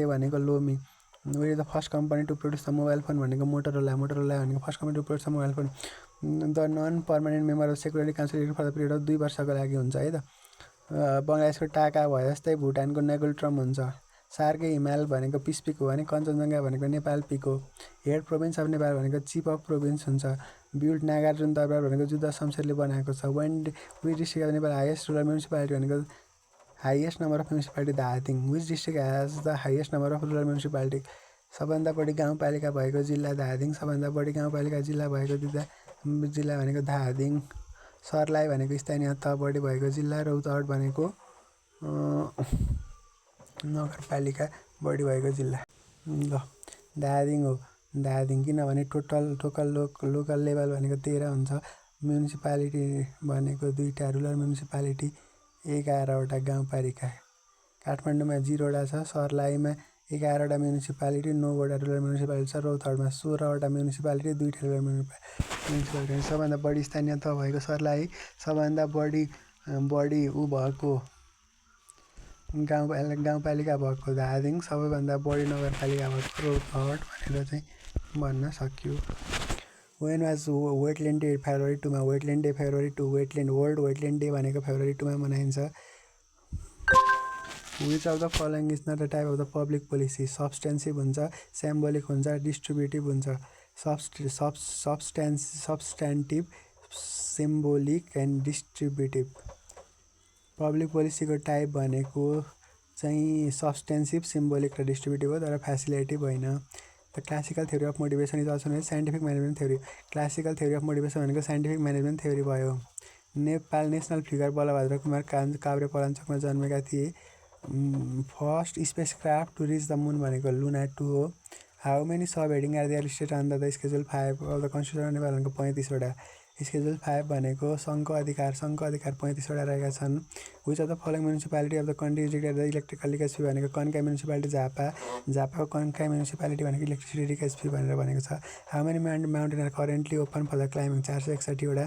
भनेको loamy. Where is the first company to produce the mobile phone भनेको मोटोरोला भनेको first company to produce the mobile phone. The non permanent member of security council for the period of 2 वर्षको लागि हुन्छ है त. बङ्गलादेशको टाका भयो जस्तै भुटानको नेगुल्ट्रम हुन्छ. सार्के हिमाल भनेको पिस पिक हो भने कञ्चनजङ्घा भनेको नेपाल पिक हो. हेड प्रोभिन्स अफ नेपाल भनेको चिफ अफ प्रोभिन्स हुन्छ. बिल्ड नागार्जुन दरबार भनेको जुद्ध शमशेरले बनाएको छ. Which district of Nepal highest rural municipality भनेको highest number of municipality Dhading. Which district has the highest number of rural municipality. सबभन्दा बढी गाउँपालिका भएको जिल्ला धादिङ. सबभन्दा बढी गाउँपालिका जिल्ला भएको जिल्ला भनेको धादिङ. सर्लाही भनेको स्थानीय तह बढी भएको जिल्ला. रौतहट भनेको नगरपालिका बढी भएको जिल्ला. ल धादिङ हो. धादिङ किनभने लोकल लेभल भनेको 13 हुन्छ. म्युनिसिपालिटी भनेको 2टा. रुरल म्युनिसिपालिटी 11वटा गाउँपालिका. काठमाडौँमा 0वटा छ. सर्लाहीमा 11वटा म्युनिसिपालिटी 9वटा रुरल म्युनिसिपालिटी छ. रौतहटमा 16वटा म्युनिसिपालिटी 2टा रुरल म्युनिसिपालिटी. सबभन्दा बढी स्थानीय तह भएको सर्लाही. सबभन्दा बढी भएको गाउँपालिका भएको धादिङ. सबैभन्दा बढी नगरपालिका भएको रौतहट भनेर चाहिँ भन्न सकियो. When was wetland day February 2 मा wetland day February 2 wetland world wetland day भनेको फेब्रुअरी 2 मा मनाइन्छ which of the following is not the type of the public policy substantive हुन्छ सिम्बोलिक हुन्छ डिस्ट्रिब्युटिभ हुन्छ substantive symbolic and distributive public पोलिसीको type भनेको चाहिँ सब्सटेन्सिभ सिम्बोलिक र डिस्ट्रिब्युटिभ हो तर फ्यासिलिटेटिभ होइन the classical theory of motivation is also known scientific management theory classical theory of motivation भनेको साइन्टिफिक म्यानेजमेन्ट थ्योरी भयो नेपाल नेसनल फिगर बलभद्र कुमार काभ्रे पलाञ्चोकमा जन्मेका थिए first space craft to reach the moon भनेको लुना 2 हो how many sub heading are there listed under the schedule 5 of the constitution Nepal भनेको 35वटा schedule 5 भनेको सङ्घको अधिकार 35वटा रहेका छन् which of the following municipality of the country is declared the electrical leakage fee भनेको कन्काई म्युनिसिपालिटी झापाको कन्काई म्युनिसिपालिटी भनेको इलेक्ट्रिसिटी लिकेज फी भनेर भनेको छ how many mountain are currently open for the climbing 461वटा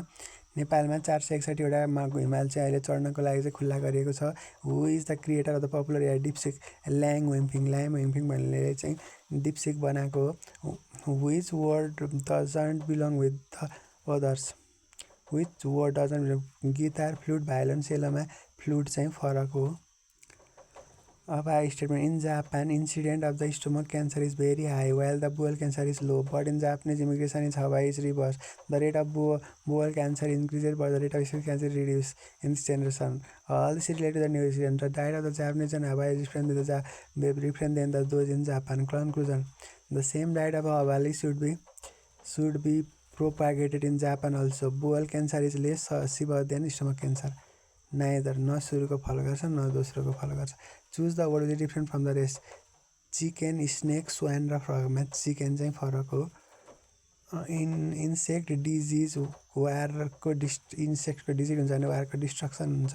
नेपालमा 461वटा हिमाल चाहिँ अहिले चढ्नको लागि चाहिँ खुल्ला गरिएको छ who is the creator of the popular AI DeepSeek Liang Wenfeng भन्ने चाहिँ डिप्सिक बनाएको which word doesn't belong with the others which word doesn't guitar flute violin सेलोमा फ्लुट चाहिँ फरक हो अब आयो statement in Japan incident of the stomach cancer is very high while the bowel cancer is low but in Japanese immigration is high is reverse the rate of bowel cancer increases but the rate of skin cancer reduce in this generation all this related to the new incident the diet of the Japanese and Hawaii is different than the those in Japan conclusion the same diet of Hawaii should be propagated in Japan also. Bowel cancer is less severe than stomach cancer. Neither न सुरुको follow गर्छ न दोस्रोको follow गर्छ choose the word is different from the rest chicken snake swan र फ्रगमा chicken चाहिँ फरक हो इन्सेक्ट डिजिज वारको इन्सेक्टको डिजिज हुन्छ भने वारको डिस्ट्रक्सन हुन्छ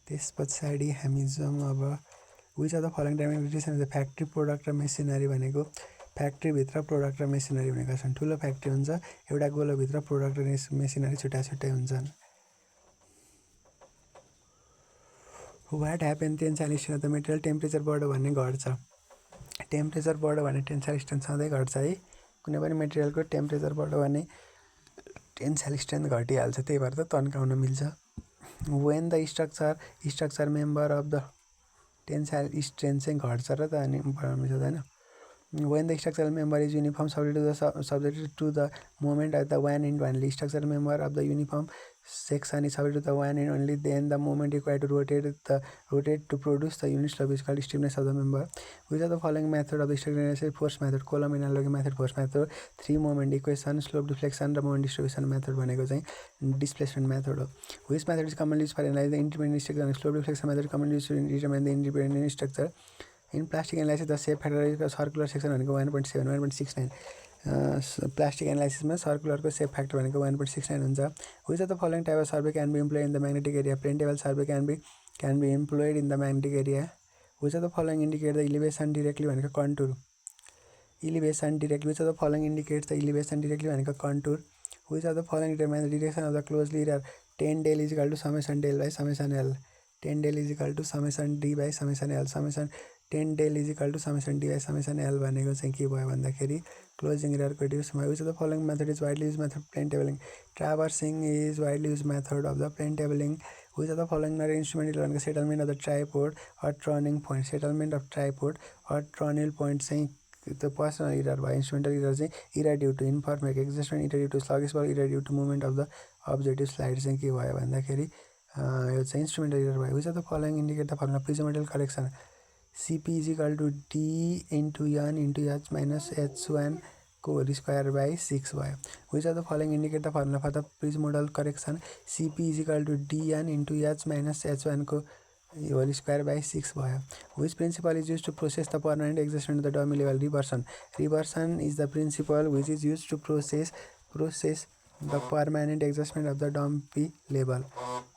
त्यस पछाडि हामी जाउँ अब which of the following time factory product र मेसिनरी भनेको फ्याक्ट्रीभित्र प्रोडक्ट र मेसिनरी भनेका छन् ठुलो फ्याक्ट्री हुन्छ एउटा गोलोभित्र प्रोडक्ट र मेसिनरी छुट्टा छुट्टै हुन्छन् what happen tensile strength of the material temperature बढ्यो भने घट्छ टेम्परेचर बढ्यो भने टेन्साइल स्ट्रेन्थ सधैँ घट्छ है कुनै पनि मेटेरियलको टेम्परेचर बढ्यो भने टेन्साइल स्ट्रेन्थ घटिहाल्छ त्यही भएर त तन्काउन मिल्छ when the structure member of the tensile strength चाहिँ घट्छ र त अनि बढाउन मिल्छ होइन when the structural member is uniform subject to the moment at the one end only structural member of the uniform section is subject to the one end only then the moment required to rotate to produce the units of physical stiffness of the member which are the following method of the structural analysis force method column analogy method force method three moment equation slope deflection र moment distribution method भनेको चाहिँ displacement method हो which method is commonly used for analyzing the independent structure and slope deflection method commonly used to determine the independent structure in plastic analysis the shape factor is circular section भनेको 1.7 1.69 plastic एनालाइसिसमा सर्कुलरको सेप factor भनेको 1.69 हुन्छ which of the following type of survey can be employed in the magnetic area plane table survey can be employed in the magnetic area which of the following indicate the elevation directly भनेको contour elevation directly which of the following indicates the elevation directly भनेको contour which of the following determine the direction of the closely error 10 del is equal to summation del by summation L 10 del is equal to summation D by summation L summation 10 del is equal to summation D by summation L भनेको चाहिँ के भयो भन्दाखेरि closing इररको reduce भयो which of the following method is widely use method plane tabling traversing is widely use method of the plane tabling which of the following not instrument भनेको settlement of the tripod or turning point settlement of tripod or टर्निल point चाहिँ त्यो personal error भयो instrumental error चाहिँ error due to imperfect adjustment error due to sluggish ball error due to movement of the objective slide चाहिँ के भयो भन्दाखेरि यो चाहिँ इन्स्ट्रुमेन्टल इरर भयो which of the following indicate the formula prismoidal correction CP is equal to D into N into H minus H1 को whole square by 6 भयो which of the following indicate the formula for the prismoidal correction CP is equal to DN into H minus H1 को whole square by 6 भयो which principle is use to process the permanent adjustment the dummy level reversion is the principle which is use to process the permanent adjustment of the dumpy level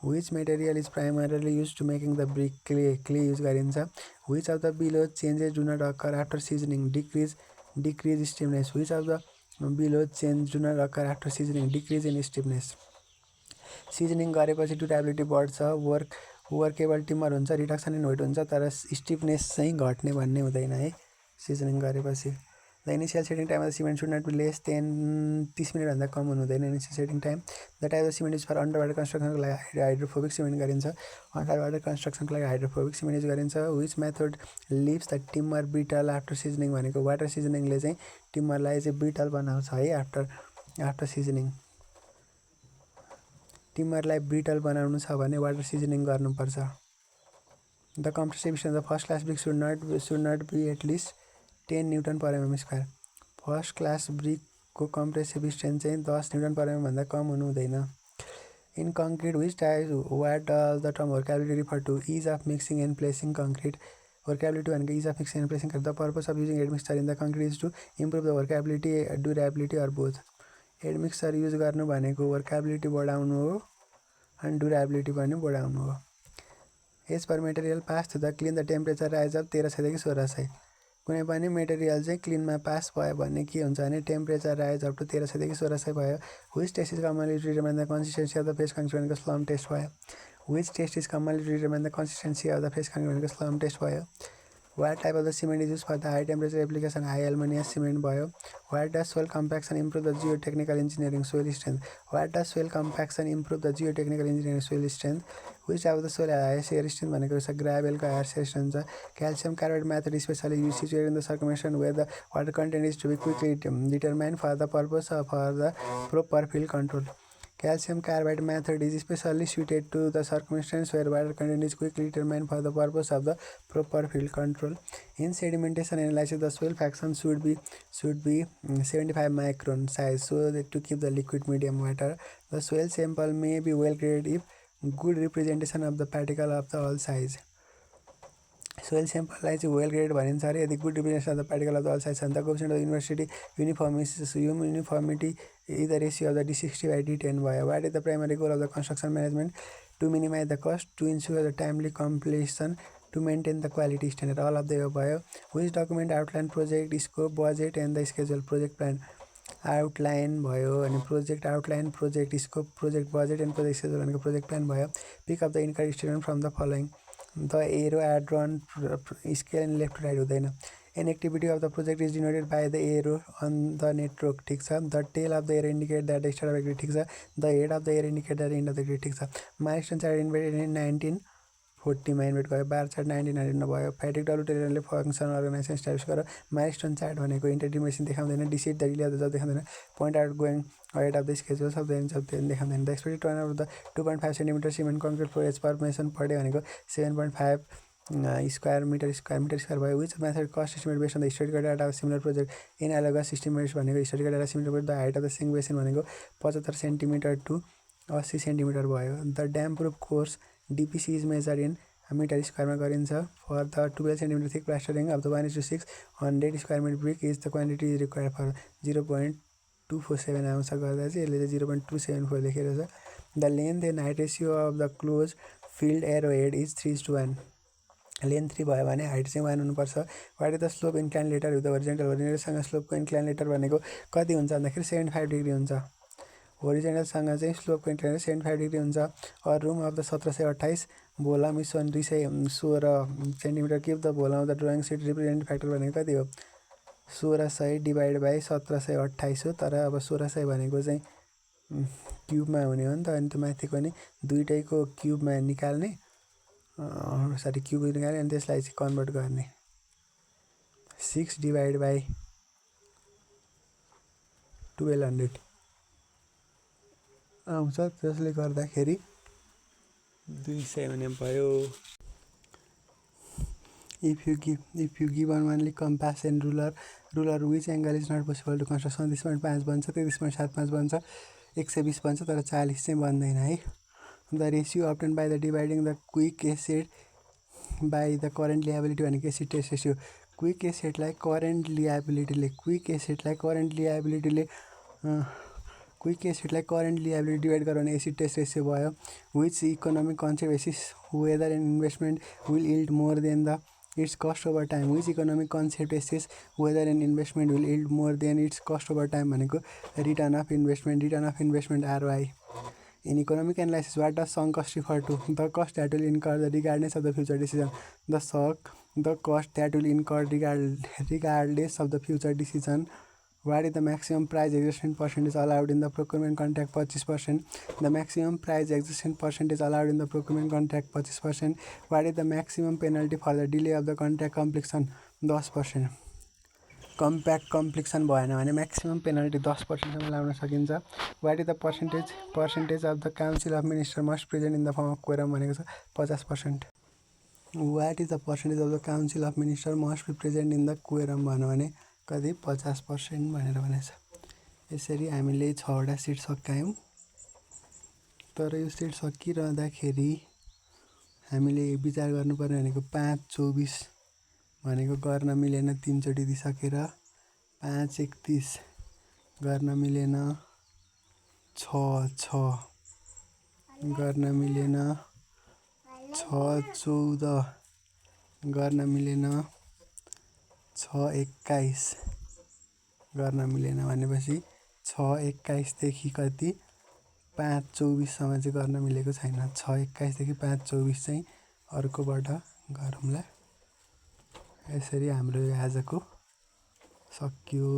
which material is primarily used to making the brick clay use गरिन्छ which of the below changes do not occur after seasoning decrease stiffness which of the below change do not occur after seasoning decrease in stiffness seasoning गरेपछि durability बढ्छ workable Timmer हुन्छ, reduction in weight हुन्छ, तर stiffness चाहिँ घट्ने भन्ने हुँदैन है सिजनिङ गरेपछि। The initial setting time of the cement should not be less than 30 मिनटभन्दा कम हुनु हुँदैन initial setting time. The type of cement is for under water कन्स्ट्रक्सनको लागि हाइड्रोफोबिक सिमेन्ट गरिन्छ। अन्डर वाटर कन्स्ट्रक्सनको लागि हाइड्रोफोबिक सिमेन्ट युज गरिन्छ। Which method leaves the timber brittle after seasoning भनेको वाटर सिजनिङले चाहिँ टिमरलाई चाहिँ ब्रिटल बनाउँछ है आफ्टर सिजनिङ। टिमरलाई ब्रिटल बनाउनु छ भने वाटर सिजनिङ गर्नुपर्छ। The compressive strength of first class brick should not be at least 10 newton per mm square. First class ब्रिकको कम्प्रेसिभ स्ट्रेन्थ चाहिँ 10 न्युटन पर एमएम भन्दा कम हुनु हुँदैन। In concrete which type what does the term workability refer to? Is of mixing and placing concrete. Workability भनेको is of mixing and placing. The purpose of using admixture in the concrete is to improve the workability, durability or both. Admixture use गर्नु भनेको workability बढाउनु हो अनि durability पनि बढाउनु हो। As per material pass to the kiln the temperature rise of 1300 देखि 1600। कुनै पनि मेटेरियल चाहिँ क्लिनमा पास भयो भने के हुन्छ भने टेम्परेचर राइज अप टु 1300 देखि 1600 भयो। Which test is commonly determine the consistency of the fresh concrete भनेको स्लम टेस्ट भयो। Which test is commonly determine the consistency of the fresh concrete भनेको स्लम टेस्ट भयो। What type of the cement is use for the high temperature application? High aluminium cement भयो। What does soil compaction improve the geotechnical engineering soil strength? What does soil compaction improve the geotechnical engineering soil strength? Which type of the soil highest air strength भनेको छ ग्राभेलको highest air strength हुन्छ। Calcium carbide method specially use situated in the circumstance where the water content is to be quickly determined for the purpose for the proper field control. Calcium carbide method is especially suited to the circumstances where water content is quickly determined for the purpose of the proper field control. In sedimentation analysis, the soil fraction should be 75 micron size so that to keep the liquid medium water. The soil sample may be well graded if good representation of the particle of the all size. Soil सेम्पललाई चाहिँ well grade भनिन्छ अरे यदि good representation of the particle of the all size छ भने the coefficient of university uniformity is the ratio of the D60/D10 भयो। What is the primary goal of the construction management? To minimize the cost, to ensure the timely completion, to maintain the quality standard. All of the above भयो। Which document outline project scope budget and the schedule? Project plan outline भयो अनि project outline, project scope, project budget and project schedule भनेको project plan भयो। Pick up the incorrect statement from the following. The arrow drawn scale and left right हुँदैन। An activity of the project is denoted by the arrow on the network ठिक छ। The tail of the arrow indicate that the start of activity ठिक छ। The head of the arrow indicate that end of the activity ठिक छ। Milestone chart invented in 1940 invent भयो। Bar chart 1900 भयो। Frederick W टेलरले function organization establish गरेर milestone chart भनेको interdependence देखाउँदैन। Decide the delay of the job देखाउँदैन। Point out going ahead of the schedule सब देखाउँदैन। The expected turn of the 2.5 centimetre cement concrete floor as per mason per day भनेको 7.5 square metre भयो। Which method cost estimate based on the historical data of similar project analogous estimates भनेको historical data similar the height of the sink basin भनेको 75 centimetre to 80 centimetre भयो। The damp proof course DPC is measure in metre स्क्वायरमा गरिन्छ। For the 12 centimetre thick plastering of the 1:6 100 square metre brick is the quantity is required for 0.247 आउँछ गर्दा चाहिँ यसले चाहिँ 0.274 लेखेर छ। The length and height ratio of the close field arrow head is 3:1। Length 3 भयो भने हाइट चाहिँ 1 हुनुपर्छ। What is the slope incline ladder with the होरिजेन्टलसँग स्लोपको इन्क्लाइन लेटर भनेको कति हुन्छ भन्दाखेरि 75 डिग्री हुन्छ। होरिजेन्टलसँग चाहिँ स्लोपको इन्क्लाइन 75 डिग्री हुन्छ। Or room of the 1728 volume is 216 centimetre. Keep the volume of the drawing sheet represent factor भनेको कति हो? 1600 डिभाइड बाई 1728 हो। तर अब 1600 भनेको चाहिँ क्युबमा हुने हो नि त, अनि त्यो माथिको नि दुइटैको क्युबमा निकाल्ने क्युब निकाल्ने अनि त्यसलाई चाहिँ कन्भर्ट गर्ने। 6 डिभाइड बाई 1200 आउँछ। त्यसले गर्दाखेरि 200 एमएम भयो। If you given only compass and ruler which angle is not possible to construct? 37.5 बन्छ, 33.75 बन्छ, 120 बन्छ, तर 40 चाहिँ बन्दैन है। The ratio obtain by the dividing the quick acid by the current liability भनेको एसिड टेस्ट रेसियो। क्विक एसिडलाई current liability divide गऱ्यो भने एसिड टेस्ट रेसियो भयो। Which economic concept basis whether an investment will yield more than the its cost over time? Which economic concept basis whether an investment will yield more than its cost over time भनेको return of investment ROI। In economic analysis, what does sunk cost refer to? The cost that will incur regardless of the future decision. The cost that will incur regardless of the future decision. What is the maximum price adjustment percentage allowed in the procurement contract? 25%. The maximum price adjustment percentage allowed in the procurement contract 25%. What is the maximum penalty for the delay of the contract completion? 10%. Compact completion भएन भने maximum penalty 10%सम्म लाउन सकिन्छ। What is the percentage of the council of minister must present in the form of quorum भनेको छ 50%। What is the percentage of the council of minister must be present in the quorum भन्यो भने कति 50% भनेर भनेको छ। यसरी हामीले 6वटा सिट सकायौँ। तर यो सिट सकिरहँदाखेरि हामीले विचार गर्नुपर्ने भनेको 5-24 भनेको गर्न मिलेन 3 चोटि दिइसकेर, 5-31 गर्न मिलेन, 6-6 गर्न मिलेन, 6-14 गर्न मिलेन, 6-21 गर्न मिलेन भनेपछि 6-21 देखि कति 5-24 सम्म चाहिँ गर्न मिलेको छैन। 6-21 देखि 5-24 चाहिँ अर्कोबाट गरौँला। यसरी हाम्रो आजको सकियो।